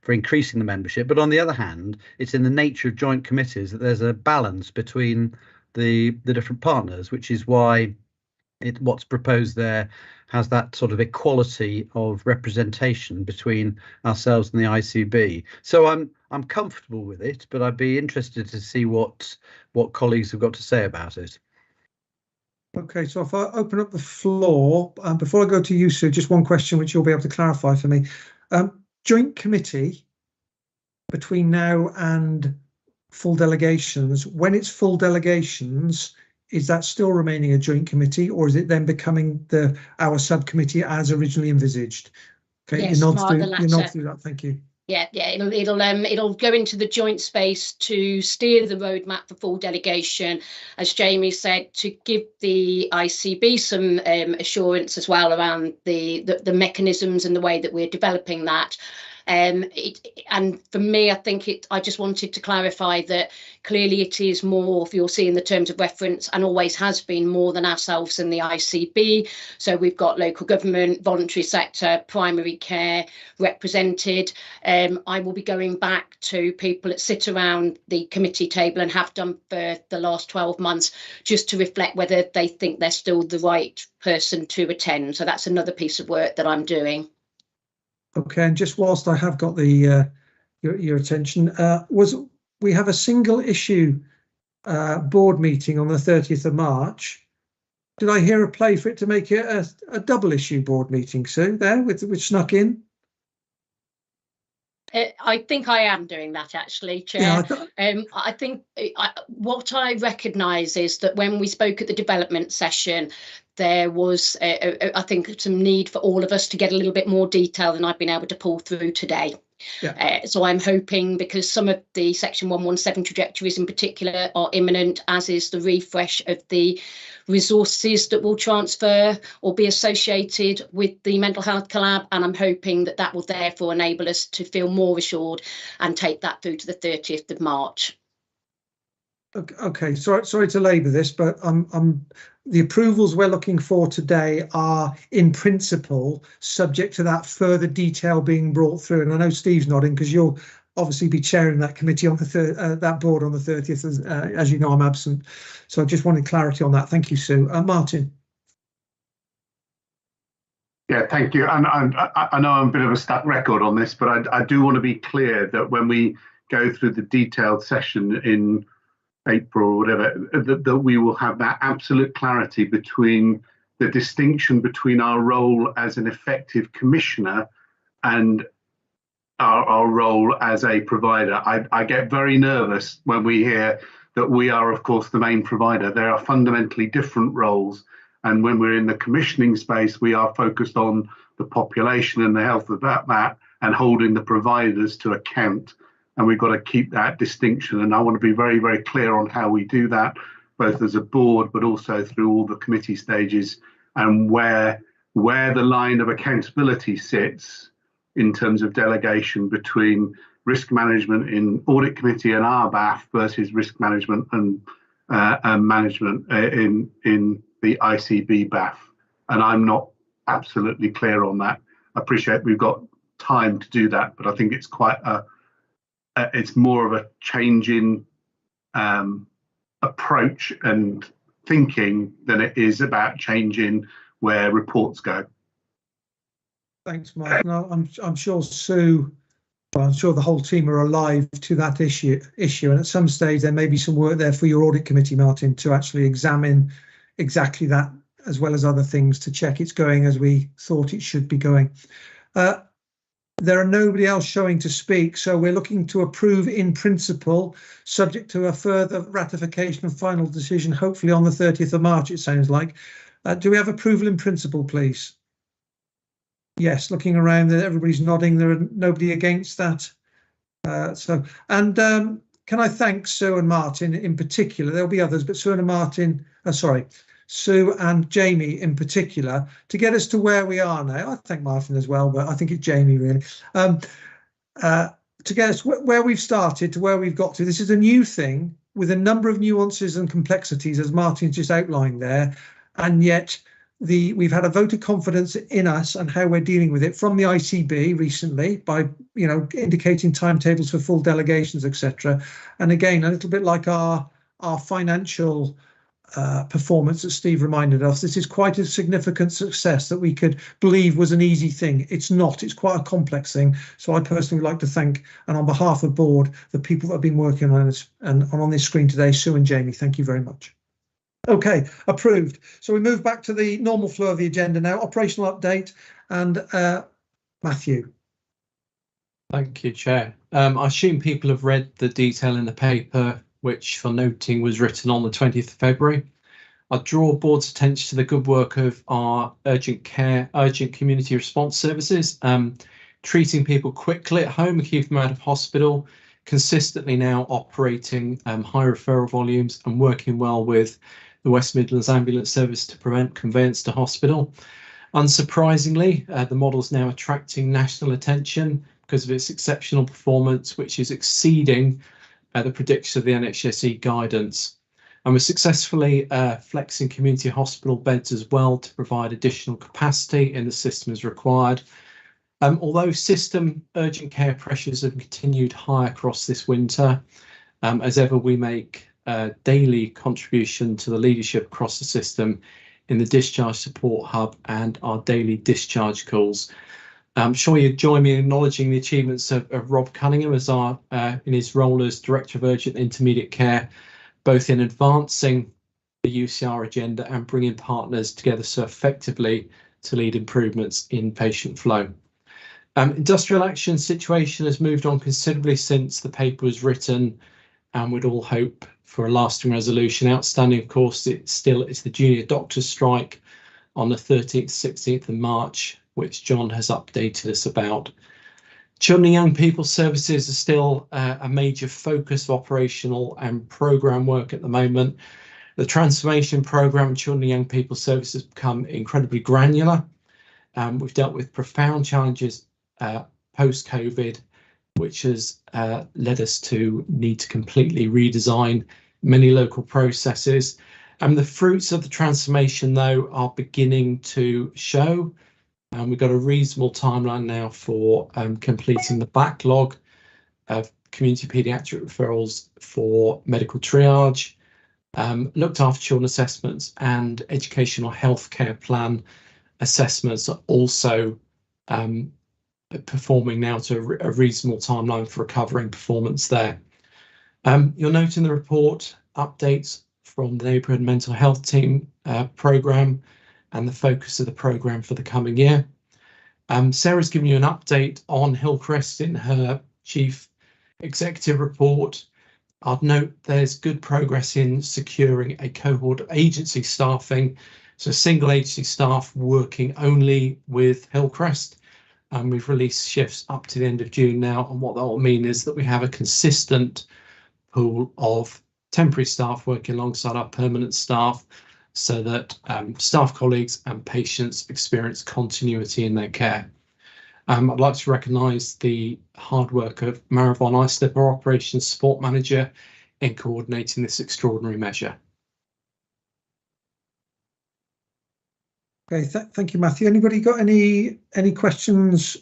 increasing the membership. But on the other hand, it's in the nature of joint committees that there's a balance between the different partners, which is why what's proposed there has that sort of equality of representation between ourselves and the ICB. So I'm comfortable with it, but I'd be interested to see what colleagues have got to say about it. Okay, so if I open up the floor, before I go to you, Sue, just one question which you'll be able to clarify for me. Joint committee between now and full delegations, when it's full delegations, is that still remaining a joint committee, or is it then becoming our subcommittee as originally envisaged? Okay, yes, you're not through that. Thank you. Yeah, it'll go into the joint space to steer the roadmap for full delegation, as Jamie said, to give the ICB some assurance as well around the mechanisms and the way that we're developing that. And for me, I think I just wanted to clarify that clearly it is more, if you'll see in the terms of reference, and always has been more than ourselves and the ICB. So we've got local government, voluntary sector, primary care represented. I will be going back to people that sit around the committee table and have done for the last 12 months, just to reflect whether they think they're still the right person to attend. So that's another piece of work that I'm doing. Okay, and just whilst I have got the your attention, we have a single issue board meeting on the 30th of March. Did I hear a play for it to make it a double issue board meeting, Sue, there, which snuck in? I think I am doing that, actually, Chair. Yeah, I think what I recognise is that when we spoke at the development session, there was, I think, some need for all of us to get a little bit more detail than I've been able to pull through today. Yeah. So I'm hoping, because some of the Section 117 trajectories in particular are imminent, as is the refresh of the resources that will transfer or be associated with the Mental Health Collab, and I'm hoping that that will therefore enable us to feel more assured and take that through to the 30th of March. Okay, sorry to labour this, but the approvals we're looking for today are in principle subject to that further detail being brought through. And I know Steve's nodding because you'll obviously be chairing that committee on the that board on the 30th. As you know, I'm absent, so I just wanted clarity on that. Thank you, Sue. Martin. Yeah, thank you. And I know I'm a bit of a stuck record on this, but I do want to be clear that when we go through the detailed session in April or whatever, that we will have that absolute clarity between the distinction between our role as an effective commissioner and our role as a provider. I get very nervous when we hear that we are, of course, the main provider. There are fundamentally different roles. And when we're in the commissioning space, we are focused on the population and the health of that and holding the providers to account. And we've got to keep that distinction. And I want to be very, very clear on how we do that, both as a board, but also through all the committee stages, and where the line of accountability sits in terms of delegation between risk management in audit committee and our BAF versus risk management and management in the ICB BAF. And I'm not absolutely clear on that. I appreciate we've got time to do that, but I think it's quite it's more of a change in approach and thinking than it is about changing where reports go. Thanks, Martin. I'm sure Sue, well, I'm sure the whole team are alive to that issue, and at some stage there may be some work there for your audit committee, Martin, to actually examine exactly that, as well as other things, to check it's going as we thought it should be going. There are nobody else showing to speak, so we're looking to approve in principle, subject to a further ratification and final decision, hopefully on the 30th of March, it sounds like. Do we have approval in principle, please? Yes, looking around, everybody's nodding. There are nobody against that. Can I thank Sue and Martin in particular? There'll be others, but Sue and Martin, Sue and Jamie in particular, to get us to where we are now. I thank Martin as well, but I think it's Jamie really. To get us where we've started to where we've got to. This is a new thing with a number of nuances and complexities, as Martin's just outlined there, and yet we've had a vote of confidence in us and how we're dealing with it from the ICB recently by, indicating timetables for full delegations, etc. And again, a little bit like our financial performance that Steve reminded us, this is quite a significant success that we could believe was an easy thing. It's not, it's quite a complex thing. So I personally would like to thank, and on behalf of the board, the people that have been working on this and on this screen today, Sue and Jamie, thank you very much. Okay, approved. So we move back to the normal flow of the agenda now, operational update, and Matthew. Thank you, Chair. I assume people have read the detail in the paper, which for noting was written on the 20th of February. I draw board's attention to the good work of our urgent community response services, treating people quickly at home and keeping them out of hospital, consistently now operating high referral volumes and working well with the West Midlands Ambulance Service to prevent conveyance to hospital. Unsurprisingly, the model is now attracting national attention because of its exceptional performance, which is exceeding the predictions of the NHS guidance. And we're successfully flexing community hospital beds as well to provide additional capacity in the system as required. Although system urgent care pressures have continued high across this winter, as ever, we make a daily contribution to the leadership across the system in the discharge support hub and our daily discharge calls. I'm sure you'd join me in acknowledging the achievements of Rob Cunningham as in his role as Director of Urgent Intermediate Care, both in advancing the UCR agenda and bringing partners together so effectively to lead improvements in patient flow. Industrial action situation has moved on considerably since the paper was written, and we'd all hope for a lasting resolution. Outstanding, of course, it's the junior doctors' strike on the 13th, 16th of March, which John has updated us about. Children and young people services are still a major focus of operational and programme work at the moment. The transformation programme of children and young people services has become incredibly granular. We've dealt with profound challenges post-COVID, which has led us to need to completely redesign many local processes. And the fruits of the transformation, though, are beginning to show. We've got a reasonable timeline now for completing the backlog of community paediatric referrals for medical triage, looked after children assessments, and educational healthcare plan assessments are also performing now to a reasonable timeline for recovering performance there. You'll note in the report updates from the Neighbourhood Mental Health Team programme and the focus of the programme for the coming year. Sarah's given you an update on Hillcrest in her Chief Executive report. I'd note there's good progress in securing a cohort of agency staffing, so single agency staff working only with Hillcrest. We've released shifts up to the end of June now, and what that will mean is that we have a consistent pool of temporary staff working alongside our permanent staff, so that staff colleagues and patients experience continuity in their care. I'd like to recognise the hard work of Mara von Islip, our Operations Support Manager, in coordinating this extraordinary measure. Okay, thank you, Matthew. Anybody got any questions,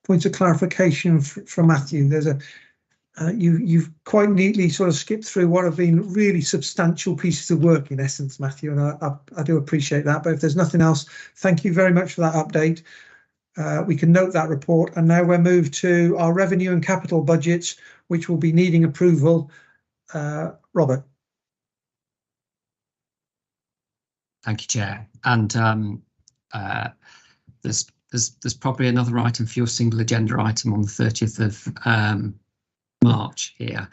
points of clarification from Matthew? There's a you've quite neatly sort of skipped through what have been really substantial pieces of work in essence, Matthew, and I do appreciate that. But if there's nothing else, thank you very much for that update. We can note that report, and now we'll move to our revenue and capital budgets, which will be needing approval. Robert. Thank you, Chair. And there's probably another item for your single agenda item on the 30th of March here.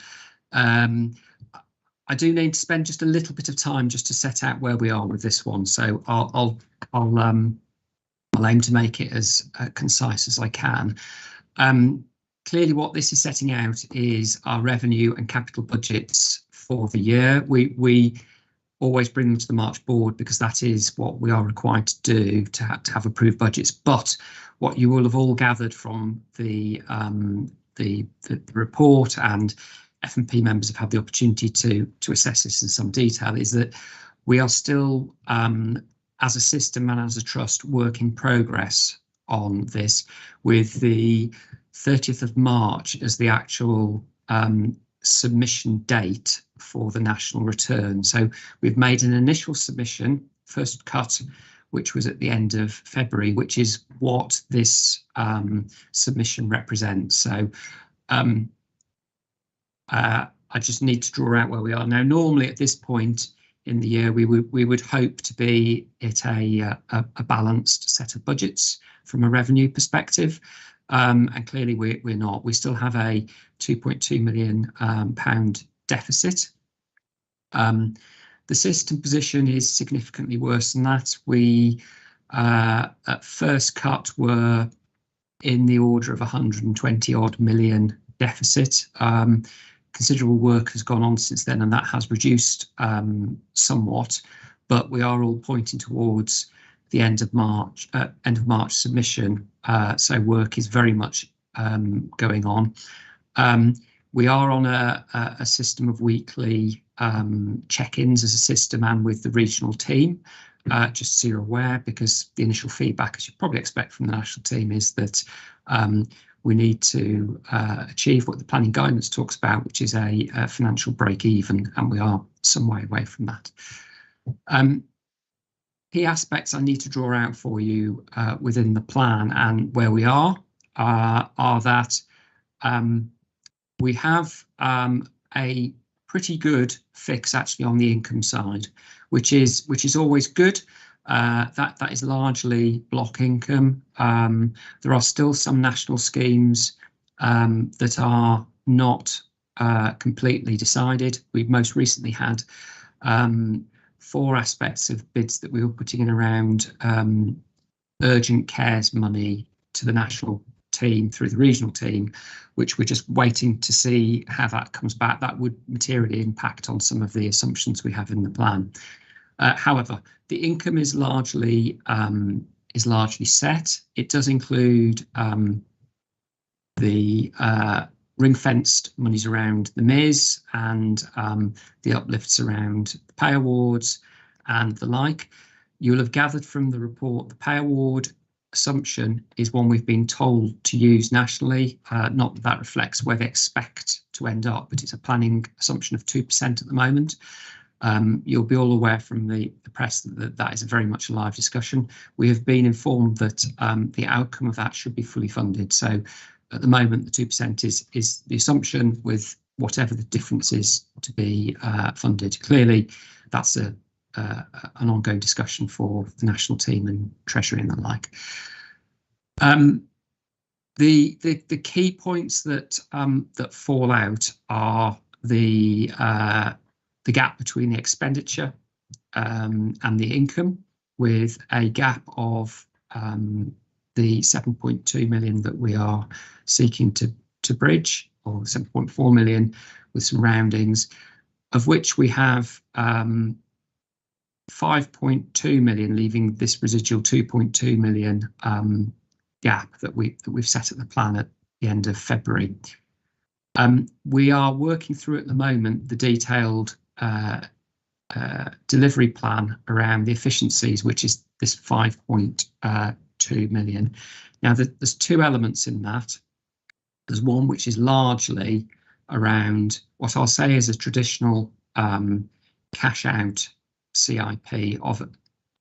I do need to spend just a little bit of time just to set out where we are with this one. So I'll aim to make it as concise as I can. Clearly, what this is setting out is our revenue and capital budgets for the year. We always bring them to the March board because that is what we are required to do to have approved budgets. But what you will have all gathered from the report, and F&P members have had the opportunity to assess this in some detail, is that we are still, as a system and as a trust, work in progress on this, with the 30th of March as the actual submission date for the national return. So we've made an initial submission, first cut, which was at the end of February, which is what this submission represents. So I just need to draw out where we are now. Normally at this point in the year, we would hope to be at a balanced set of budgets from a revenue perspective, and clearly we're not. We still have a £2.2 million deficit. The system position is significantly worse than that. We at first cut were in the order of 120 odd million deficit. Considerable work has gone on since then, and that has reduced somewhat, but we are all pointing towards the end of March submission. So work is very much going on. We are on a system of weekly check-ins as a system and with the regional team, just so you're aware, because the initial feedback, as you probably expect from the national team, is that we need to achieve what the planning guidance talks about, which is a financial break even, and we are some way away from that. Key aspects I need to draw out for you within the plan and where we are that we have a pretty good fix actually on the income side, which is always good. That is largely block income. There are still some national schemes that are not completely decided. We've most recently had 4 aspects of bids that we were putting in around urgent cares money to the national team through the regional team, which we're just waiting to see how that comes back. That would materially impact on some of the assumptions we have in the plan. However, the income is largely set. It does include the ring-fenced monies around the MIS and the uplifts around the pay awards and the like. You'll have gathered from the report the pay award assumption is one we've been told to use nationally. Not that reflects where they expect to end up, but it's a planning assumption of 2% at the moment. You'll be all aware from the press that is a very much a live discussion. We have been informed that the outcome of that should be fully funded. So at the moment, the 2% is the assumption, with whatever the difference is to be funded. Clearly, that's a an ongoing discussion for the national team and treasury and the like. The key points that that fall out are the gap between the expenditure and the income, with a gap of the 7.2 million that we are seeking to bridge, or 7.4 million with some roundings, of which we have 5.2 million, leaving this residual 2.2 million gap that we've set at the plan at the end of February. We are working through at the moment the detailed delivery plan around the efficiencies, which is this 5.2 million. Now, there's two elements in that. There's one which is largely around what I'll say is a traditional cash out CIP of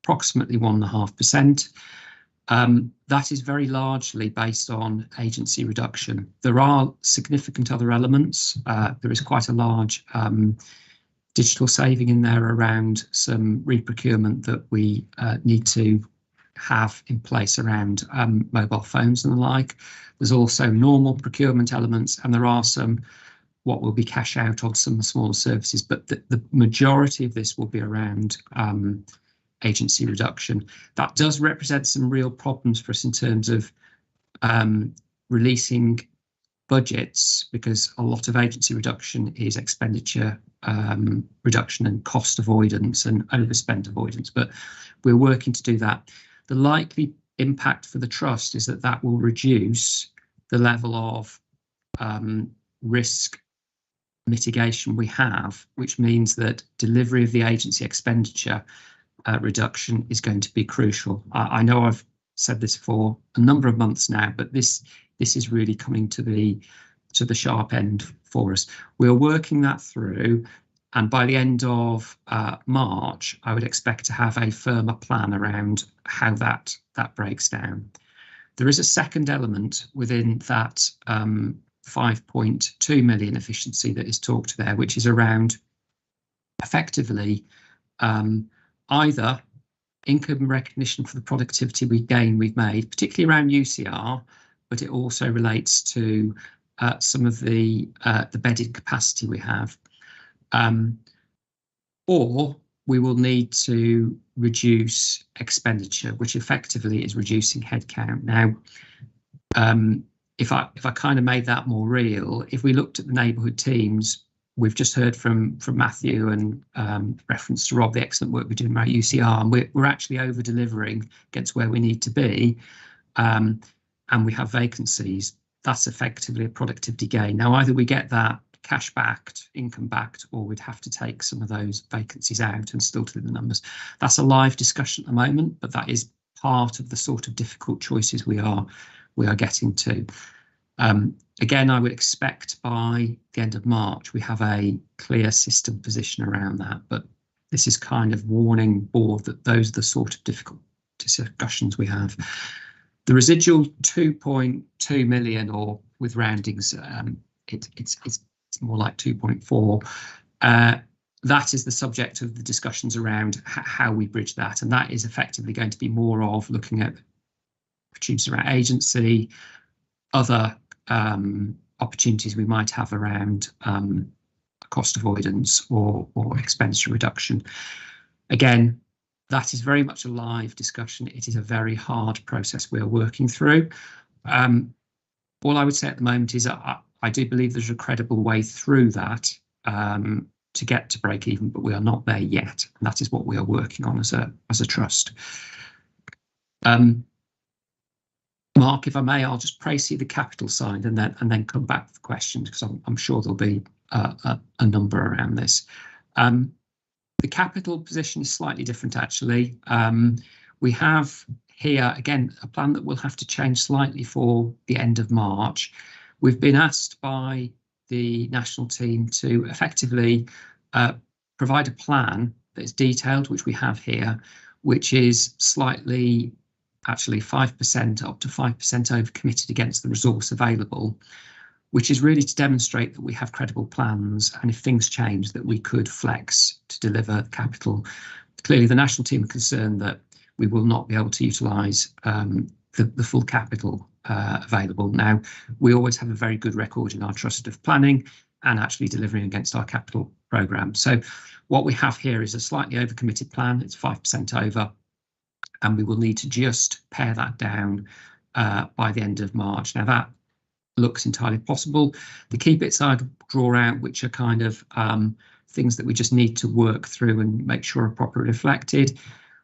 approximately 1.5%. That is very largely based on agency reduction. There are significant other elements. There is quite a large digital saving in there around some reprocurement that we need to have in place around mobile phones and the like. There's also normal procurement elements, and there are some what will be cash out on some smaller services, but the majority of this will be around agency reduction. That does represent some real problems for us in terms of releasing budgets, because a lot of agency reduction is expenditure reduction and cost avoidance and overspend avoidance, but we're working to do that. The likely impact for the trust is that that will reduce the level of risk mitigation we have, which means that delivery of the agency expenditure reduction is going to be crucial. I know I've said this for a number of months now, but this is really coming to the sharp end for us. We're working that through, and by the end of March, I would expect to have a firmer plan around how that breaks down. There is a second element within that 5.2 million efficiency that is talked there, which is around effectively either income recognition for the productivity we've made, particularly around UCR, but it also relates to some of the bedded capacity we have. Or we will need to reduce expenditure, which effectively is reducing headcount. Now, if I kind of made that more real, if we looked at the neighbourhood teams, we've just heard from Matthew and reference to Rob, the excellent work we're doing around UCR, and we're actually over delivering against where we need to be, and we have vacancies. That's effectively a productivity gain. Now, either we get that cash backed, income backed, or we'd have to take some of those vacancies out and still deliver the numbers. That's a live discussion at the moment, but that is part of the sort of difficult choices we are getting to. Again, I would expect by the end of March we have a clear system position around that, but this is kind of warning board that those are the sort of difficult discussions we have. The residual 2.2 million, or with roundings, it's more like 2.4. That is the subject of the discussions around how we bridge that, and that is effectively going to be more of looking at opportunities around agency, other opportunities we might have around cost avoidance or expenditure reduction. Again, that is very much a live discussion. It is a very hard process we are working through. All I would say at the moment is I do believe there's a credible way through that to get to break even, but we are not there yet. And that is what we are working on as a trust. Mark, if I may, I'll just see the capital side and then come back with questions, because I'm sure there'll be a number around this. The capital position is slightly different, actually. We have here, again, a plan that will have to change slightly for the end of March. We've been asked by the national team to effectively provide a plan that's detailed, which we have here, which is slightly, actually 5%, up to 5% over committed against the resource available, which is really to demonstrate that we have credible plans, and if things change that we could flex to deliver capital. Clearly, the national team are concerned that we will not be able to utilise the full capital available. Now, we always have a very good record in our trust of planning and actually delivering against our capital programme. So what we have here is a slightly overcommitted plan. It's 5% over, and we will need to just pare that down by the end of March. Now, that looks entirely possible. The key bits I'd draw out, which are kind of things that we just need to work through and make sure are properly reflected.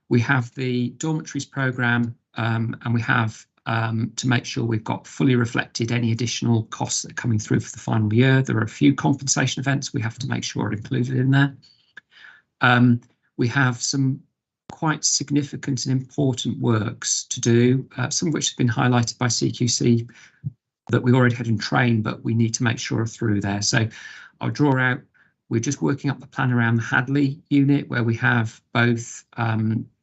We have the dormitories programme, and we have to make sure we've got fully reflected any additional costs that are coming through for the final year. There are a few compensation events we have to make sure are included in there. We have some quite significant and important works to do, some of which have been highlighted by CQC that we already had in train, but we need to make sure are through there. So I'll draw out, we're just working up the plan around the Hadley unit, where we have both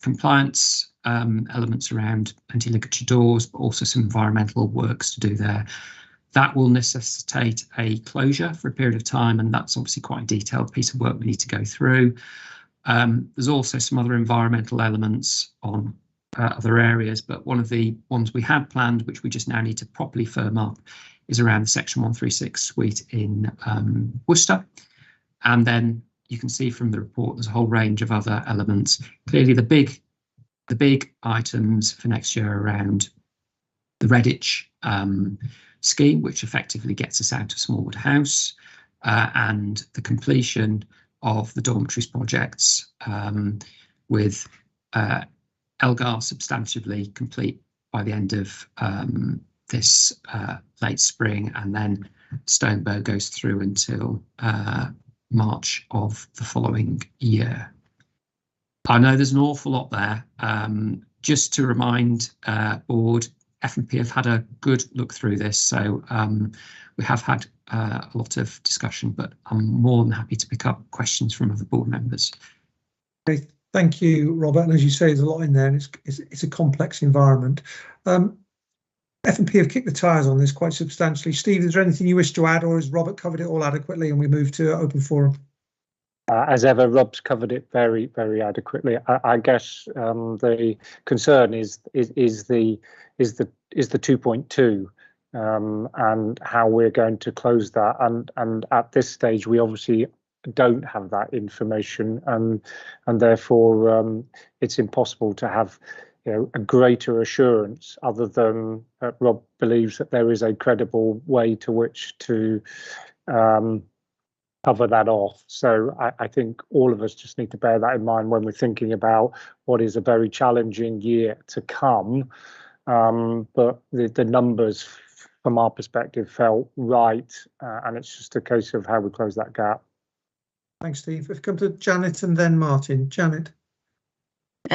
compliance elements around anti-ligature doors, but also some environmental works to do there. That will necessitate a closure for a period of time, and that's obviously quite a detailed piece of work we need to go through. There's also some other environmental elements on other areas, but one of the ones we had planned, which we just now need to properly firm up, is around the Section 136 suite in Worcester. And then you can see from the report there's a whole range of other elements. Clearly the big items for next year are around the Redditch scheme, which effectively gets us out of Smallwood House, and the completion of the dormitories projects, with Elgar substantively complete by the end of this late spring, and then Stonebow goes through until March of the following year. I know there's an awful lot there. Just to remind board, F&P have had a good look through this, so we have had a lot of discussion, but I'm more than happy to pick up questions from other board members. Okay, thank you, Robert. And as you say, there's a lot in there, and it's a complex environment. F&P have kicked the tyres on this quite substantially. Steve, is there anything you wish to add, or has Robert covered it all adequately and we move to open forum? As ever, Rob's covered it very, very adequately. I guess the concern is the 2.2 and how we're going to close that. And at this stage, we obviously don't have that information, and therefore it's impossible to have, you know, a greater assurance, other than Rob believes that there is a credible way to which to cover that off. So I think all of us just need to bear that in mind when we're thinking about what is a very challenging year to come. But the numbers from our perspective felt right, and it's just a case of how we close that gap. Thanks, Steve. We've come to Janet and then Martin. Janet.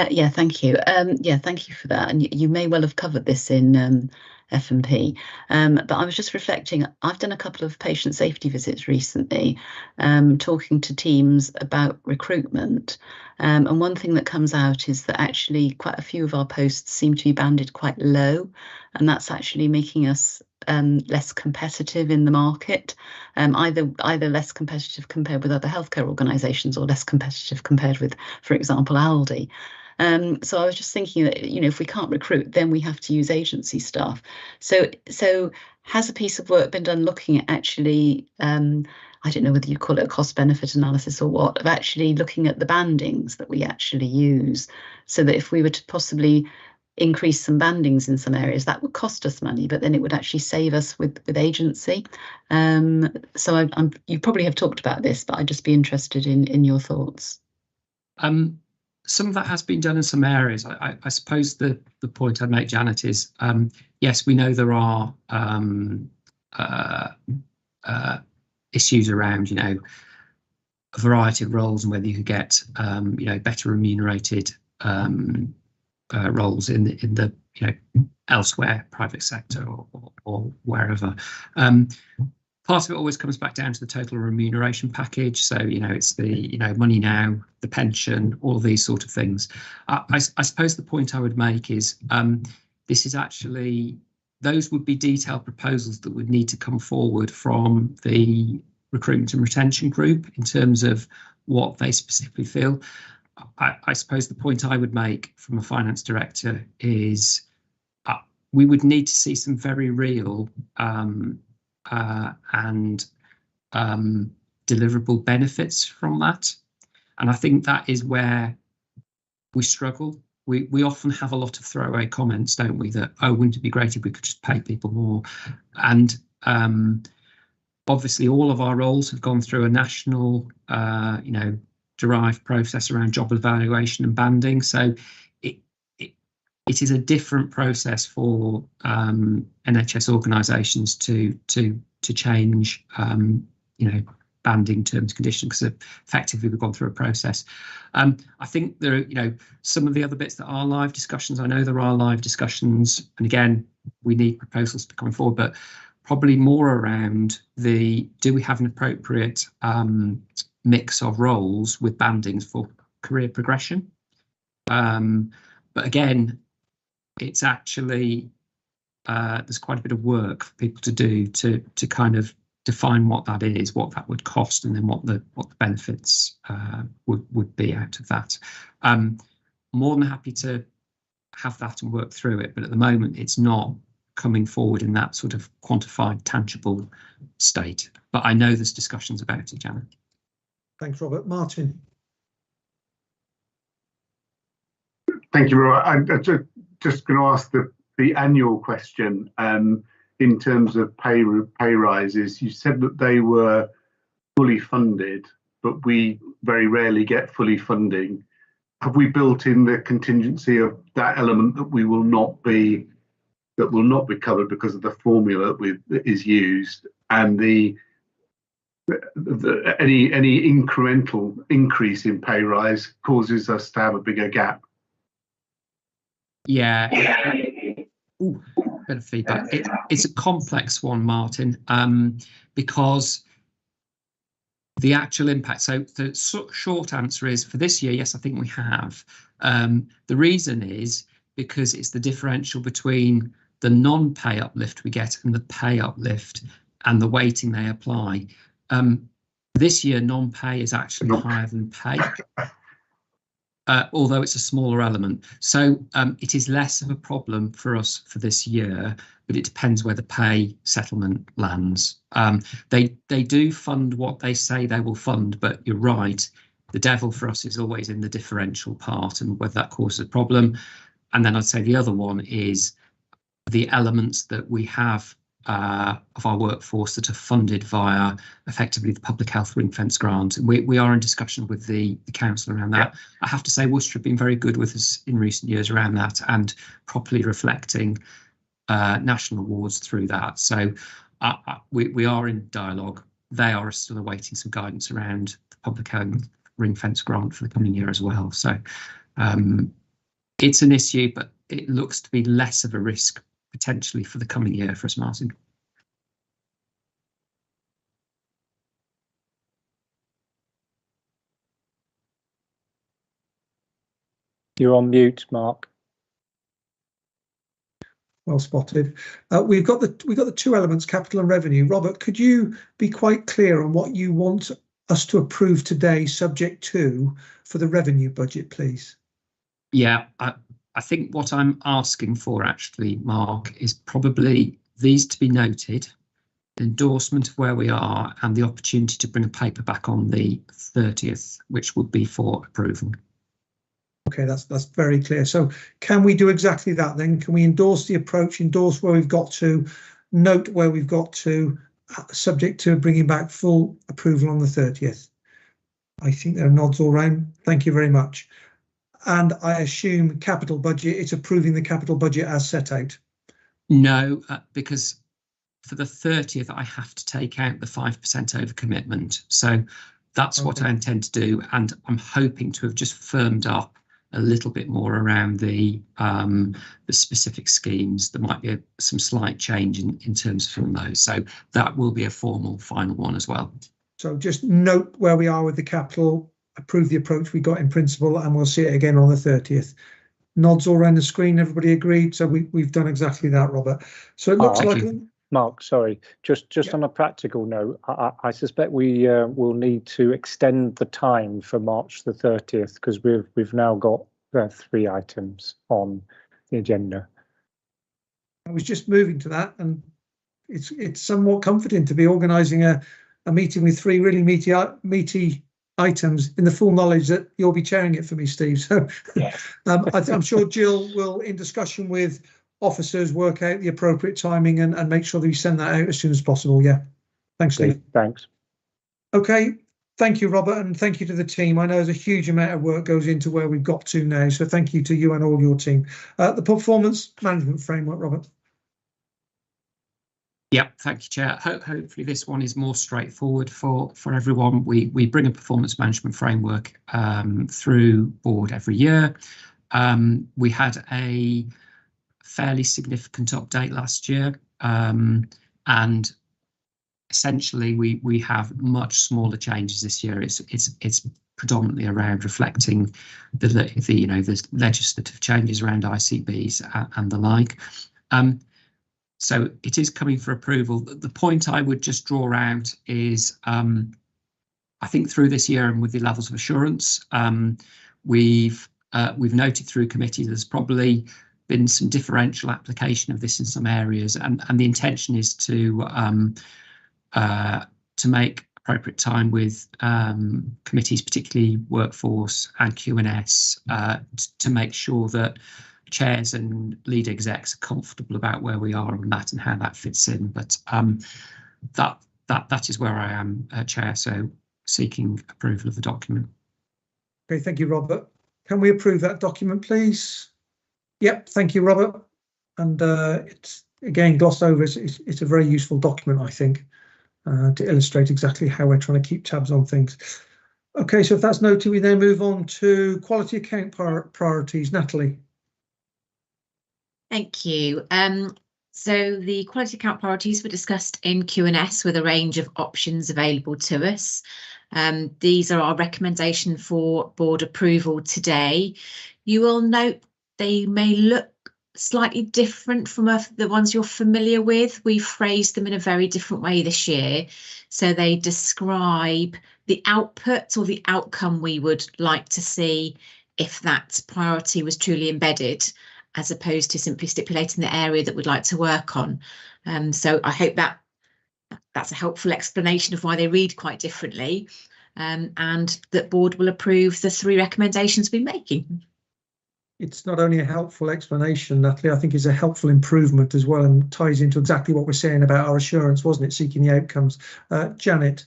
Yeah, thank you. Yeah, thank you for that. And you may well have covered this in F&P, but I was just reflecting. I've done a couple of patient safety visits recently, talking to teams about recruitment. And one thing that comes out is that actually quite a few of our posts seem to be banded quite low, and that's actually making us less competitive in the market, either less competitive compared with other healthcare organisations, or less competitive compared with, for example, Aldi. So I was just thinking that, you know, if we can't recruit, then we have to use agency staff. So has a piece of work been done looking at actually, I don't know whether you call it a cost benefit analysis or what, of actually looking at the bandings that we actually use, so that if we were to possibly increase some bandings in some areas, that would cost us money, but then it would actually save us with agency. So you probably have talked about this, but I'd just be interested in your thoughts. Some of that has been done in some areas. I suppose the point I'd make, Janet, is yes, we know there are issues around, you know, a variety of roles, and whether you could get you know, better remunerated roles in the you know, elsewhere, private sector or wherever. Part of it always comes back down to the total remuneration package. So, you know, it's the, you know, money now, the pension, all of these sort of things. I suppose the point I would make is this is actually, those would be detailed proposals that would need to come forward from the recruitment and retention group in terms of what they specifically feel. I suppose the point I would make from a finance director is we would need to see some very real and deliverable benefits from that. And I think that is where we struggle. We often have a lot of throwaway comments, don't we, that, oh, wouldn't it be great if we could just pay people more? And obviously all of our roles have gone through a national, derived process around job evaluation and banding. So it is a different process for NHS organisations to change, banding terms and conditions, because effectively we've gone through a process. I think there are, some of the other bits that are live discussions. I know there are live discussions, and again, we need proposals to come forward, but probably more around do we have an appropriate mix of roles with bandings for career progression? But again, it's actually there's quite a bit of work for people to do to kind of define what that is, what that would cost, and then what the benefits would be out of that. More than happy to have that and work through it, but at the moment it's not coming forward in that sort of quantified, tangible state. But I know there's discussions about it, Janet. Thanks, Robert. Martin. Thank you, Robert. I'm just going to ask the annual question. In terms of pay rises, you said that they were fully funded, but we very rarely get fully funding. Have we built in the contingency of that element that will not be covered because of the formula that is used, and any incremental increase in pay rise causes us to have a bigger gap? Yeah. Ooh, bit of feedback. It's a complex one, Martin, because the actual impact. So the short answer is, for this year, yes, I think we have. The reason is because it's the differential between the non-pay uplift we get and the pay uplift and the weighting they apply. This year, non-pay is actually higher than pay. Although it's a smaller element. So it is less of a problem for us for this year, but it depends where the pay settlement lands. They do fund what they say they will fund, but you're right, the devil for us is always in the differential part and whether that causes a problem. And then I'd say the other one is the elements that we have of our workforce that are funded via effectively the public health ring fence grant. We are in discussion with the council around that. Yeah. I have to say Worcester have been very good with us in recent years around that and properly reflecting national awards through that. So we are in dialogue. They are still awaiting some guidance around the public health ring fence grant for the coming year as well. So it's an issue, but it looks to be less of a risk potentially for the coming year for us, Martin. You're on mute, Mark. Well spotted. We've got the two elements, capital and revenue. Robert, could you be quite clear on what you want us to approve today, subject to, for the revenue budget, please? Yeah, I think what I'm asking for actually, Mark, is probably these to be noted, the endorsement of where we are and the opportunity to bring a paper back on the 30th, which would be for approval. Okay, that's very clear. So can we do exactly that then? Can we endorse the approach, endorse where we've got to, note where we've got to, subject to bringing back full approval on the 30th? I think there are nods all round. Thank you very much. And I assume capital budget, it's approving the capital budget as set out? No, because for the 30th, I have to take out the 5% overcommitment. So that's what I intend to do. And I'm hoping to have just firmed up a little bit more around the specific schemes. There might be some slight change in terms of from those. So that will be a formal final one as well. So just note where we are with the capital, approve the approach we got in principle, and we'll see it again on the 30th. Nods all around the screen. Everybody agreed. So we've done exactly that, Robert. So it looks like Mark, sorry, just on a practical note, I suspect we will need to extend the time for March the 30th because we've now got 3 items on the agenda. I was just moving to that, and it's somewhat comforting to be organising a meeting with 3 really meaty items in the full knowledge that you'll be chairing it for me, Steve. So yeah. I'm sure Jill will, in discussion with officers, work out the appropriate timing and make sure that we send that out as soon as possible. Yeah. Thanks, Steve. Thanks. Okay. Thank you, Robert, and thank you to the team. I know there's a huge amount of work goes into where we've got to now, so thank you to you and all your team. The performance management framework, Robert. Yeah, thank you, Chair. Hopefully this one is more straightforward for everyone. We bring a performance management framework through board every year. We had a fairly significant update last year, and essentially we have much smaller changes this year. It's predominantly around reflecting the legislative changes around ICBs and the like. So it is coming for approval. The point I would just draw out is I think through this year and with the levels of assurance, we've noted through committee there's probably been some differential application of this in some areas, and the intention is to make appropriate time with committees, particularly workforce and Q&S, to make sure that chairs and lead execs are comfortable about where we are on that and how that fits in. But that is where I am, Chair, so seeking approval of the document. Okay, thank you, Robert. Can we approve that document, please? Yep, thank you, Robert. And it's again glossed over. It's a very useful document, I think, to illustrate exactly how we're trying to keep tabs on things. Okay, so if that's noted, we then move on to quality account priorities. Natalie. Thank you. So the quality account priorities were discussed in Q&S with a range of options available to us. These are our recommendation for board approval today. You will note they may look slightly different from the ones you're familiar with. We phrased them in a very different way this year. So they describe the output or the outcome we would like to see if that priority was truly embedded, as opposed to simply stipulating the area that we'd like to work on. So I hope that's a helpful explanation of why they read quite differently, and that board will approve the 3 recommendations we're making. It's not only a helpful explanation, Natalie, I think it's a helpful improvement as well, and ties into exactly what we're saying about our assurance, wasn't it? Seeking the outcomes. Janet.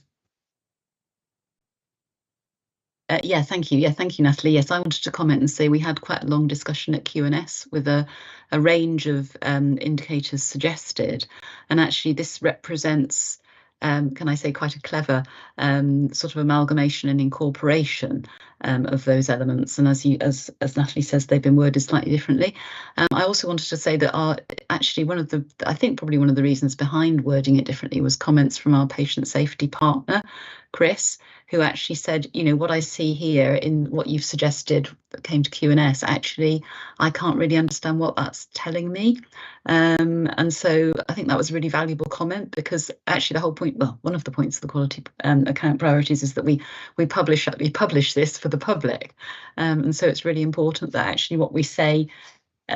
Yeah, thank you. Yeah, thank you, Natalie. Yes, I wanted to comment and say we had quite a long discussion at Q&S with a range of indicators suggested, and actually this represents, can I say, quite a clever sort of amalgamation and incorporation of those elements. And as Natalie says, they've been worded slightly differently. I also wanted to say that I think probably one of the reasons behind wording it differently was comments from our patient safety partner, Chris, who actually said, you know, what I see here in what you've suggested that came to Q&S, actually, I can't really understand what that's telling me. And so I think that was a really valuable comment, because actually the whole point, well, one of the points of the quality account priorities is that we publish this for the public. And so it's really important that actually what we say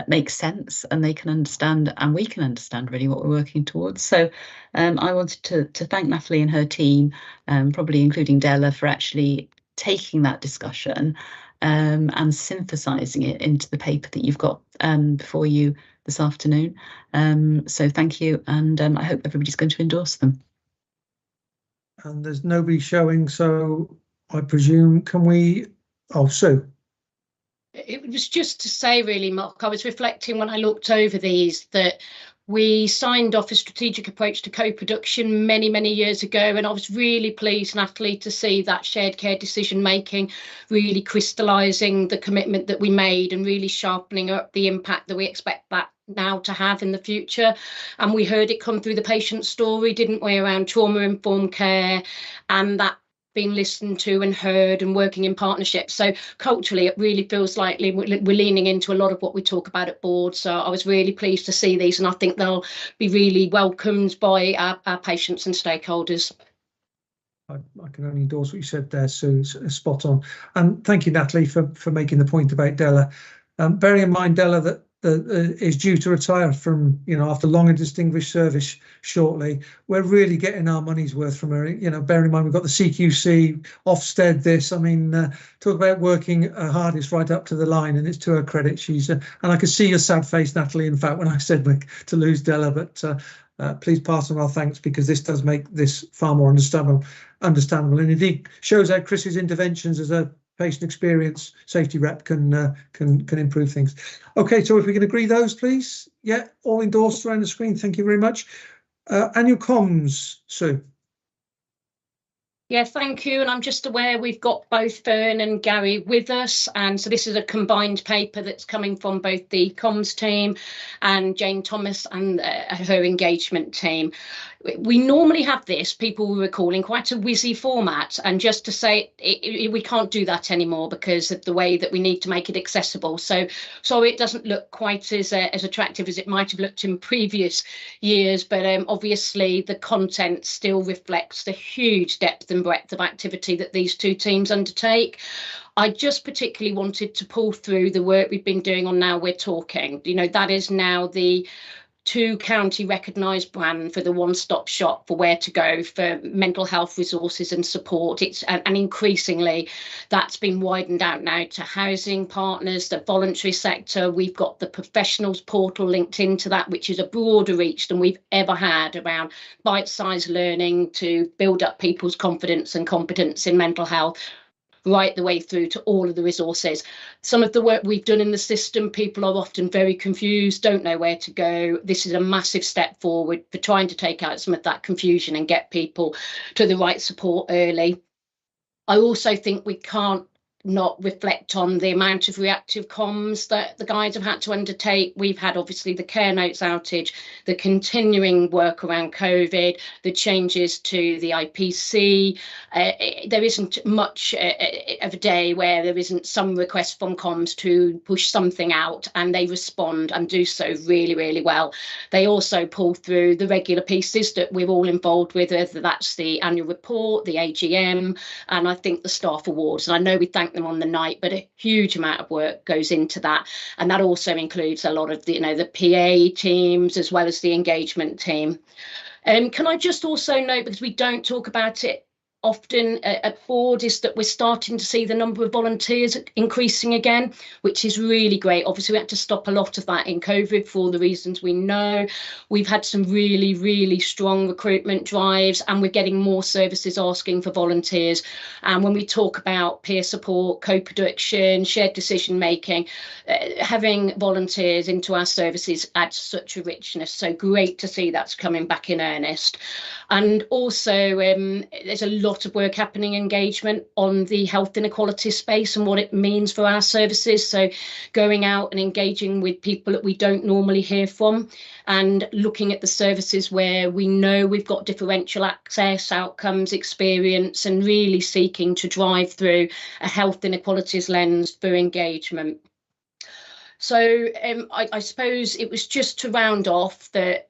makes sense and they can understand, and we can understand really what we're working towards. So I wanted to thank Natalie and her team, probably including Della, for actually taking that discussion and synthesising it into the paper that you've got before you this afternoon. So thank you, and I hope everybody's going to endorse them. And there's nobody showing, so I presume, can we? Oh, Sue. It was just to say, really, Mark, I was reflecting when I looked over these that we signed off a strategic approach to co-production many, many years ago, and I was really pleased, Natalie, to see that shared care decision making really crystallising the commitment that we made and really sharpening up the impact that we expect that now to have in the future. And we heard it come through the patient story, didn't we, around trauma-informed care, and that being listened to and heard and working in partnership. So culturally, it really feels like we're leaning into a lot of what we talk about at board. So I was really pleased to see these, and I think they'll be really welcomed by our patients and stakeholders. I can only endorse what you said there, Sue. Spot on. And thank you, Natalie, for making the point about Della. Bearing in mind, Della, that is due to retire from, after long and distinguished service shortly. We're really getting our money's worth from her. Bearing in mind we've got the CQC, Ofsted, this. I mean, talk about working hardest right up to the line, and it's to her credit. She's and I could see your sad face, Natalie, in fact, when I said to lose Della, but please pass on our thanks, because this does make this far more understandable, and indeed shows how Chris's interventions as a patient experience safety rep can improve things. Okay, so if we can agree those, please. Yeah, all endorsed around the screen. Thank you very much. Annual comms, Sue. Yeah, thank you. And I'm just aware we've got both Fern and Gary with us. And so this is a combined paper that's coming from both the comms team and Jane Thomas and her engagement team. We normally have this, people will recall, in quite a whizzy format. And just to say, we can't do that anymore because of the way that we need to make it accessible. So it doesn't look quite as attractive as it might have looked in previous years. But obviously, the content still reflects the huge depth and breadth of activity that these two teams undertake. I just particularly wanted to pull through the work we've been doing on Now We're Talking. That is now the 2 county recognised brand for the one-stop shop for where to go for mental health resources and support. And increasingly that's been widened out now to housing partners, the voluntary sector. We've got the professionals portal linked into that, which is a broader reach than we've ever had around bite-sized learning to build up people's confidence and competence in mental health, right the way through to all of the resources. Some of the work we've done in the system, people are often very confused, don't know where to go. This is a massive step forward for trying to take out some of that confusion and get people to the right support early. I also think we can't not reflect on the amount of reactive comms that the guys have had to undertake. We've had obviously the care notes outage, the continuing work around COVID, the changes to the IPC. There isn't much of a day where there isn't some request from comms to push something out, and they respond and do so really, really well. They also pull through the regular pieces that we're all involved with, whether that's the annual report, the AGM, and I think the staff awards. And I know we thank them on the night, but a huge amount of work goes into that, and that also includes a lot of the the PA teams as well as the engagement team. Can I just also note, because we don't talk about it often at board, is that we're starting to see the number of volunteers increasing again, which is really great. Obviously, we had to stop a lot of that in COVID for all the reasons we know. We've had some really, really strong recruitment drives, and we're getting more services asking for volunteers. And when we talk about peer support, co-production, shared decision making, having volunteers into our services adds such a richness. So great to see that's coming back in earnest. And also there's a lot of work happening in engagement on the health inequality space and what it means for our services. So going out and engaging with people that we don't normally hear from, and looking at the services where we know we've got differential access, outcomes, experience, and really seeking to drive through a health inequalities lens for engagement. So I suppose it was just to round off that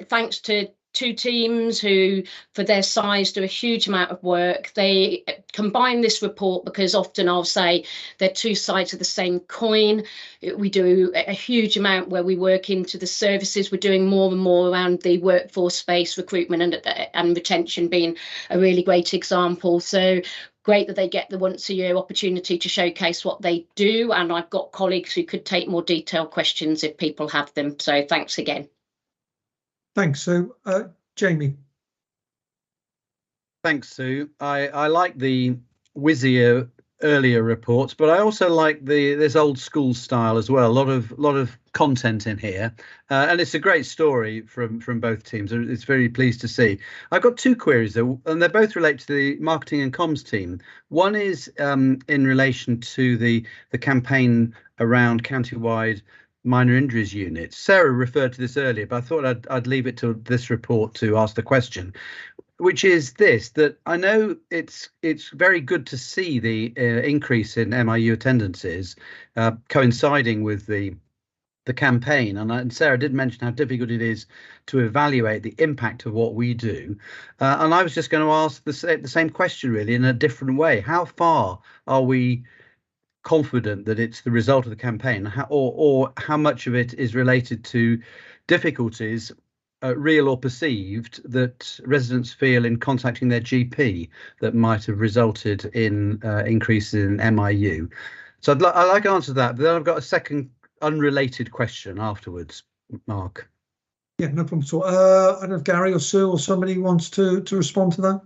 thanks to 2 teams who, for their size, do a huge amount of work. They combine this report because often I'll say they're 2 sides of the same coin. We do a huge amount where we work into the services. We're doing more and more around the workforce space, recruitment and retention being a really great example. So great that they get the once a year opportunity to showcase what they do. And I've got colleagues who could take more detailed questions if people have them. So thanks again. Thanks. So, Jamie. Thanks, Sue. I like the whizzier earlier reports, but I also like this old school style as well. A lot of content in here, and it's a great story from both teams. It's very pleased to see. I've got 2 queries though, and they're both related to the marketing and comms team. One is in relation to the campaign around county-wide minor injuries units. Sarah referred to this earlier, but I thought I'd leave it to this report to ask the question. which is this, that I know it's very good to see the increase in MIU attendances coinciding with the campaign, and Sarah did mention how difficult it is to evaluate the impact of what we do, and I was just going to ask the same question really in a different way. How far are we confident that it's the result of the campaign, or how much of it is related to difficulties, real or perceived, that residents feel in contacting their GP that might have resulted in increases in MIU? So I'd like to answer that, but then I've got a second unrelated question afterwards, Mark. Yeah, no problem at all. I don't know if Gary or Sue or somebody wants to respond to that.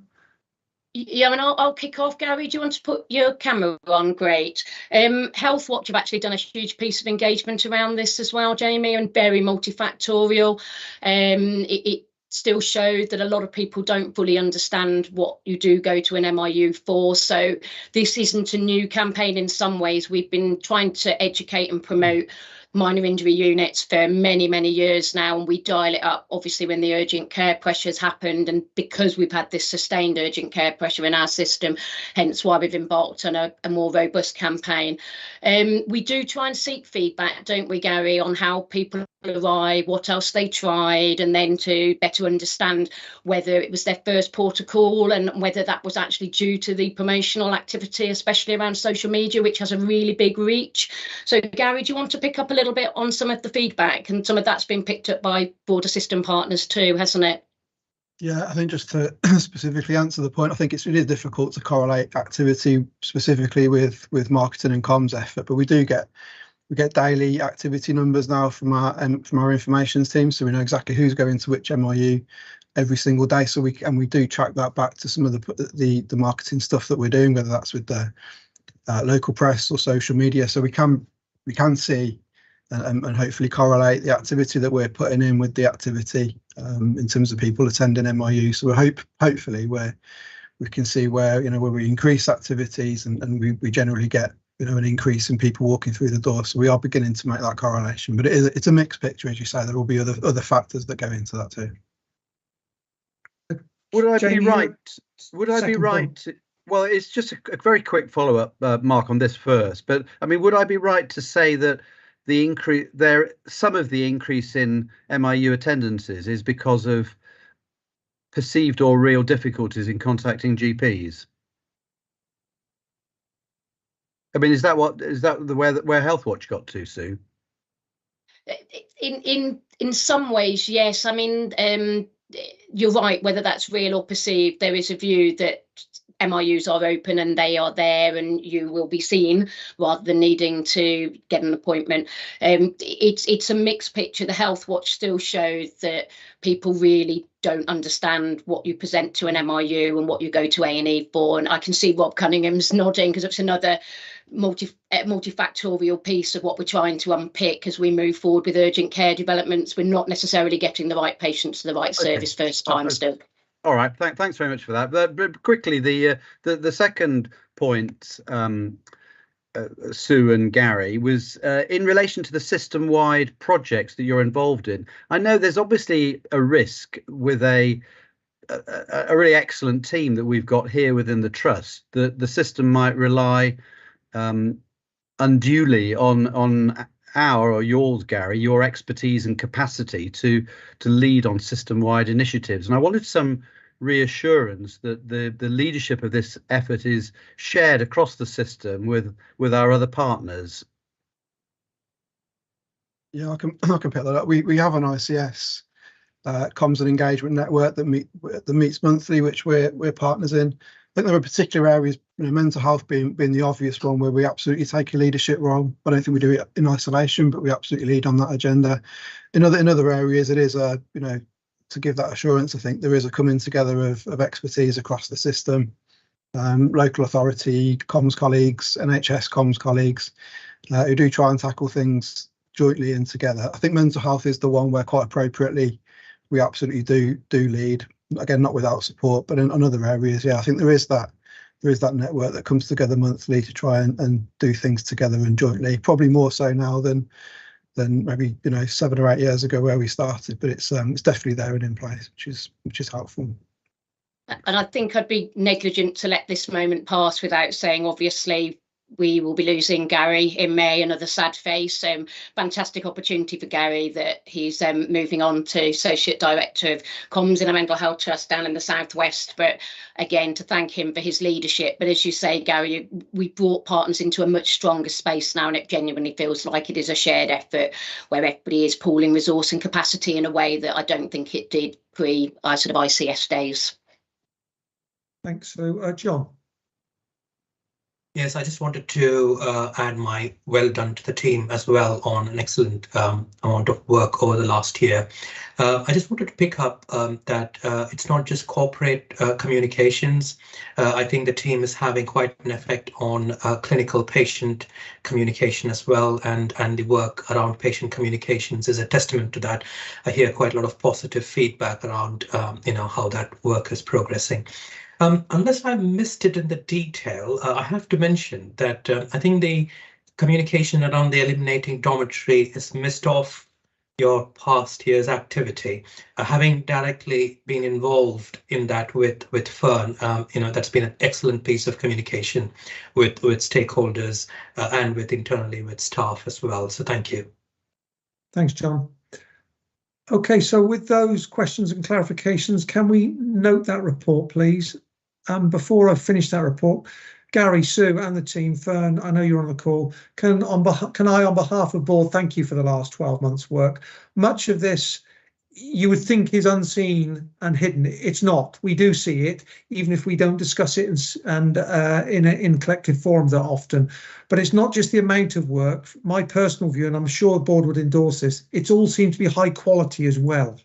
Yeah, I mean, I'll kick off. Gary, do you want to put your camera on? Great. Healthwatch have actually done a huge piece of engagement around this as well, Jamie, and very multifactorial. It still showed that a lot of people don't fully understand what you do go to an MIU for. So this isn't a new campaign in some ways. We've been trying to educate and promote minor injury units for many years now, and we dial it up obviously when the urgent care pressures happened, and because we've had this sustained urgent care pressure in our system, hence why we've embarked on a more robust campaign. We do try and seek feedback, don't we, Gary, on how people arrive, what else they tried, and then to better understand whether it was their first port of call and whether that was actually due to the promotional activity, especially around social media, which has a really big reach. So Gary, do you want to pick up a little bit on some of the feedback? And some of that's been picked up by broader system partners too, hasn't it? Yeah, I think just to specifically answer the point, I think it's really difficult to correlate activity specifically with marketing and comms effort, but we get daily activity numbers now from our information team, so we know exactly who's going to which MIU every single day. So we do track that back to some of the marketing stuff that we're doing, whether that's with the local press or social media. So we can see and hopefully correlate the activity that we're putting in with the activity in terms of people attending MIU. So hopefully we can see where we increase activities and we generally get an increase in people walking through the door. So we are beginning to make that correlation, but it's a mixed picture, as you say. There will be other factors that go into that too. Would I Jamie, be right? Would I be right? Well, it's just a very quick follow-up, Mark, on this first. But I mean, would I be right to say that some of the increase in MIU attendances is because of perceived or real difficulties in contacting GPs? I mean, is that where Healthwatch got to, Sue? In some ways, yes. I mean, you're right. Whether that's real or perceived, there is a view that MIUs are open and they are there and you will be seen rather than needing to get an appointment. It's a mixed picture. The Healthwatch still shows that people really don't understand what you present to an MIU and what you go to A&E for. And I can see Rob Cunningham's nodding because it's another multifactorial piece of what we're trying to unpick as we move forward with urgent care developments. We're not necessarily getting the right patients to the right service first time still. All right, thanks very much for that. But quickly, the second point, Sue and Gary, was in relation to the system-wide projects that you're involved in. I know there's obviously a risk with a really excellent team that we've got here within the trust that the system might rely unduly on our or yours, Gary, your expertise and capacity to lead on system-wide initiatives. And I wanted some reassurance that the leadership of this effort is shared across the system with our other partners. Yeah, I can pick that up. We have an ICS comms and engagement network that meets monthly, which we're partners in. I think there are particular areas, mental health being the obvious one, where we absolutely take a leadership role. I don't think we do it in isolation, but we absolutely lead on that agenda. In other areas, it is to give that assurance. I think there is a coming together of expertise across the system, local authority comms colleagues, NHS comms colleagues, who do try and tackle things jointly and together. I think mental health is the one where quite appropriately we absolutely do lead. Again, not without support, but in other areas, yeah, I think there is that network that comes together monthly to try and do things together and jointly. Probably more so now than maybe 7 or 8 years ago where we started, but it's definitely there and in place, which is helpful. And I think I'd be negligent to let this moment pass without saying, obviously, we will be losing Gary in May, another sad face. Fantastic opportunity for Gary that he's moving on to Associate Director of Comms in a mental health trust down in the southwest. But again, to thank him for his leadership. But as you say, Gary, we brought partners into a much stronger space now, and it genuinely feels like it is a shared effort where everybody is pooling resource and capacity in a way that I don't think it did pre sort of ICS days. Thanks. So, John. Yes, I just wanted to add my well done to the team as well on an excellent amount of work over the last year. I just wanted to pick up that it's not just corporate communications. I think the team is having quite an effect on clinical patient communication as well, and the work around patient communications is a testament to that. I hear quite a lot of positive feedback around how that work is progressing. Unless I missed it in the detail, I have to mention that I think the communication around the eliminating dormitory is missed off your past year's activity. Having directly been involved in that with Fern, that's been an excellent piece of communication with stakeholders and internally with staff as well. So thank you. Thanks, John. Okay, so with those questions and clarifications, can we note that report, please? Before I finish that report, Gary, Sue and the team, Fern, I know you're on the call. Can I, on behalf of board, thank you for the last 12 months' work. Much of this you would think is unseen and hidden. It's not. We do see it, even if we don't discuss it and in collective forums that often. But it's not just the amount of work. My personal view, and I'm sure the board would endorse this, it's all seems to be high quality as well.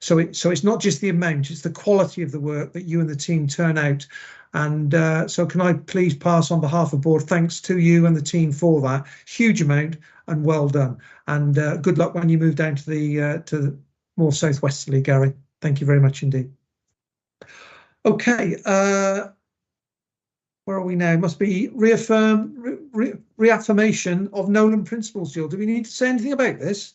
So it's not just the amount, it's the quality of the work that you and the team turn out. And so can I please pass on behalf of board thanks to you and the team for that huge amount, and well done. And good luck when you move down to the more southwesterly, Gary. Thank you very much indeed. Okay, where are we now? Must be reaffirmation of Nolan principles, Jill. Do we need to say anything about this?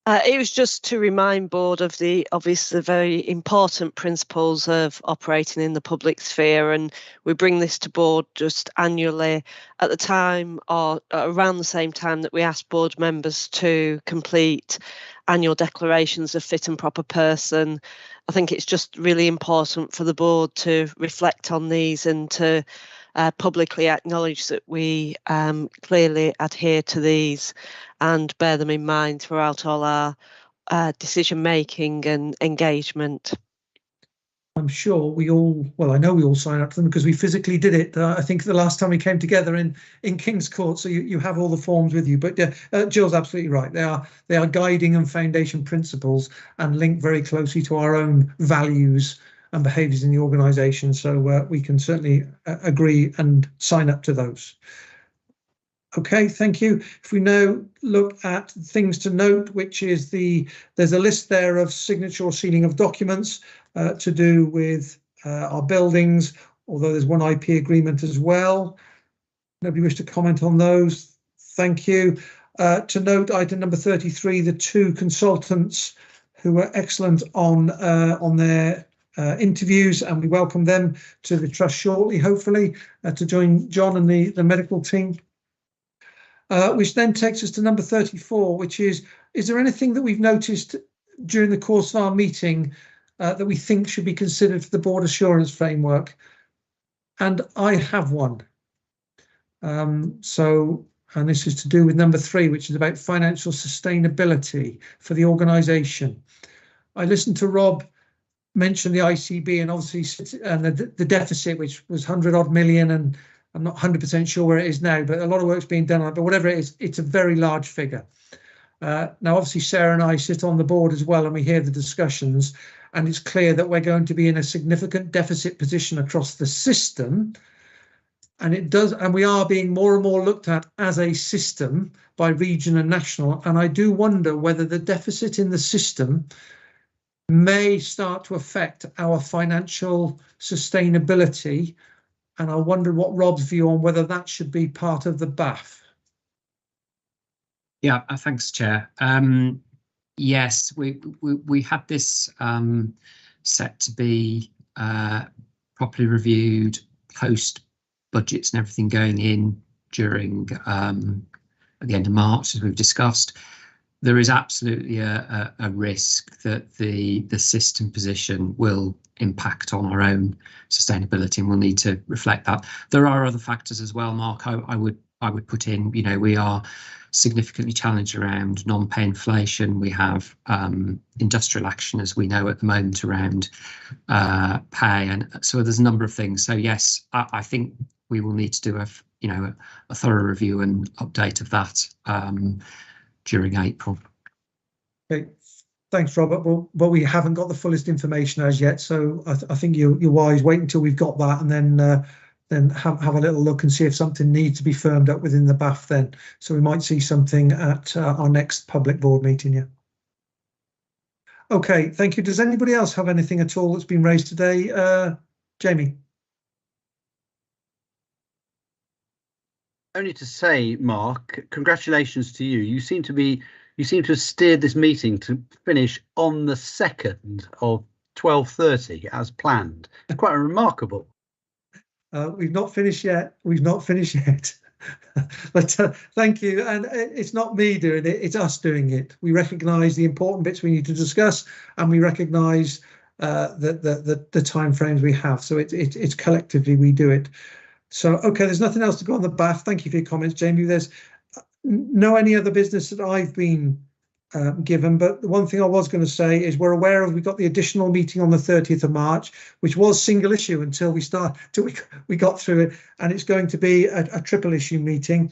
It was just to remind board of the obviously very important principles of operating in the public sphere, and we bring this to board just annually at the time or around the same time that we ask board members to complete annual declarations of fit and proper person. I think it's just really important for the board to reflect on these and to publicly acknowledge that we clearly adhere to these and bear them in mind throughout all our decision making and engagement. I'm sure we all, well, I know we all sign up to them because we physically did it. I think the last time we came together in King's Court, so you have all the forms with you. But Jill's absolutely right. They are guiding and foundation principles and linked very closely to our own values and behaviours in the organisation. So we can certainly agree and sign up to those. Okay, thank you. If we now look at things to note, which is there's a list there of signature or sealing of documents to do with our buildings, although there's one IP agreement as well. Nobody wish to comment on those? Thank you. To note, item number 33, the two consultants who were excellent on their interviews, and we welcome them to the trust shortly, hopefully, to join John and the medical team. Which then takes us to number 34, which is there anything that we've noticed during the course of our meeting that we think should be considered for the board assurance framework? And I have one. And this is to do with number 3, which is about financial sustainability for the organisation. I listened to Rob mention the ICB and obviously and the deficit, which was 100 odd million, and I'm not 100% sure where it is now, but a lot of work's being done on it. But whatever it is, it's a very large figure. Now, obviously, Sarah and I sit on the board as well, and we hear the discussions, and it's clear that we're going to be in a significant deficit position across the system. And we are being more and more looked at as a system by region and national. And I do wonder whether the deficit in the system may start to affect our financial sustainability. And I wonder what Rob's view on whether that should be part of the BAF. Yeah, thanks, Chair. Yes, we had this set to be properly reviewed post budgets and everything going in during at the end of March, as we've discussed. There is absolutely a risk that the system position will impact on our own sustainability, and we'll need to reflect that. There are other factors as well, Mark. I would put in, you know, we are significantly challenged around non-pay inflation. We have industrial action, as we know at the moment, around pay, and so there's a number of things. So yes, I think we will need to do a thorough review and update of that during April. Okay, thanks, Robert. Well, we haven't got the fullest information as yet, so I think you're wise. Wait until we've got that, and then have a little look and see if something needs to be firmed up within the BAF then. So we might see something at our next public board meeting. Yeah. Okay, thank you. Does anybody else have anything at all that's been raised today? Jamie? Only to say, Mark, congratulations to you. You seem to have steered this meeting to finish on the 2nd of 12:30 as planned. Quite remarkable. We've not finished yet. But thank you. And it's not me doing it, it's us doing it. We recognise the important bits we need to discuss, and we recognise the time frames we have. So it's collectively we do it. So, OK, there's nothing else to go on the BAF. Thank you for your comments, Jamie. There's no any other business that I've been given, but the one thing I was going to say is we're aware of, we got the additional meeting on the 30th of March, which was single issue until we got through it, and it's going to be a triple issue meeting.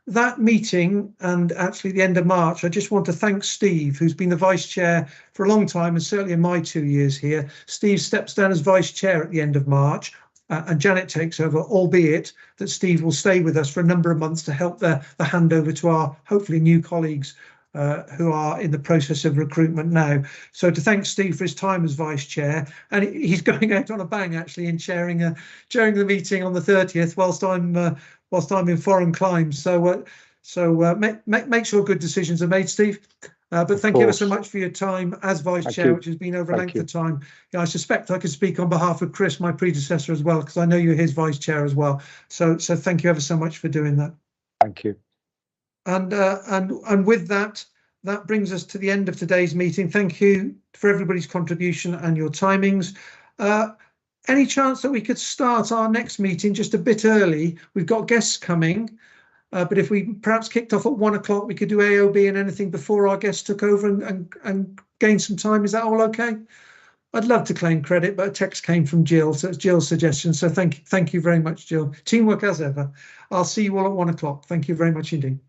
That meeting, and actually the end of March, I just want to thank Steve, who's been the vice chair for a long time, and certainly in my 2 years here. Steve steps down as vice chair at the end of March. And Janet takes over, albeit that Steve will stay with us for a number of months to help the handover to our hopefully new colleagues who are in the process of recruitment now. So to thank Steve for his time as vice chair, and he's going out on a bang actually in chairing the meeting on the 30th whilst I'm in foreign climes. So make sure good decisions are made, Steve. But thank you ever so much for your time as vice chair, which has been over a length of time. Yeah, I suspect I could speak on behalf of Chris, my predecessor, as well, because I know you're his vice chair as well. So thank you ever so much for doing that. Thank you. And with that brings us to the end of today's meeting. Thank you for everybody's contribution and your timings. Any chance that we could start our next meeting just a bit early? We've got guests coming. But if we perhaps kicked off at 1 o'clock, we could do AOB and anything before our guests took over and gained some time. Is that all okay? I'd love to claim credit, but a text came from Jill, so it's Jill's suggestion. So thank you very much, Jill. Teamwork as ever. I'll see you all at 1 o'clock. Thank you very much indeed.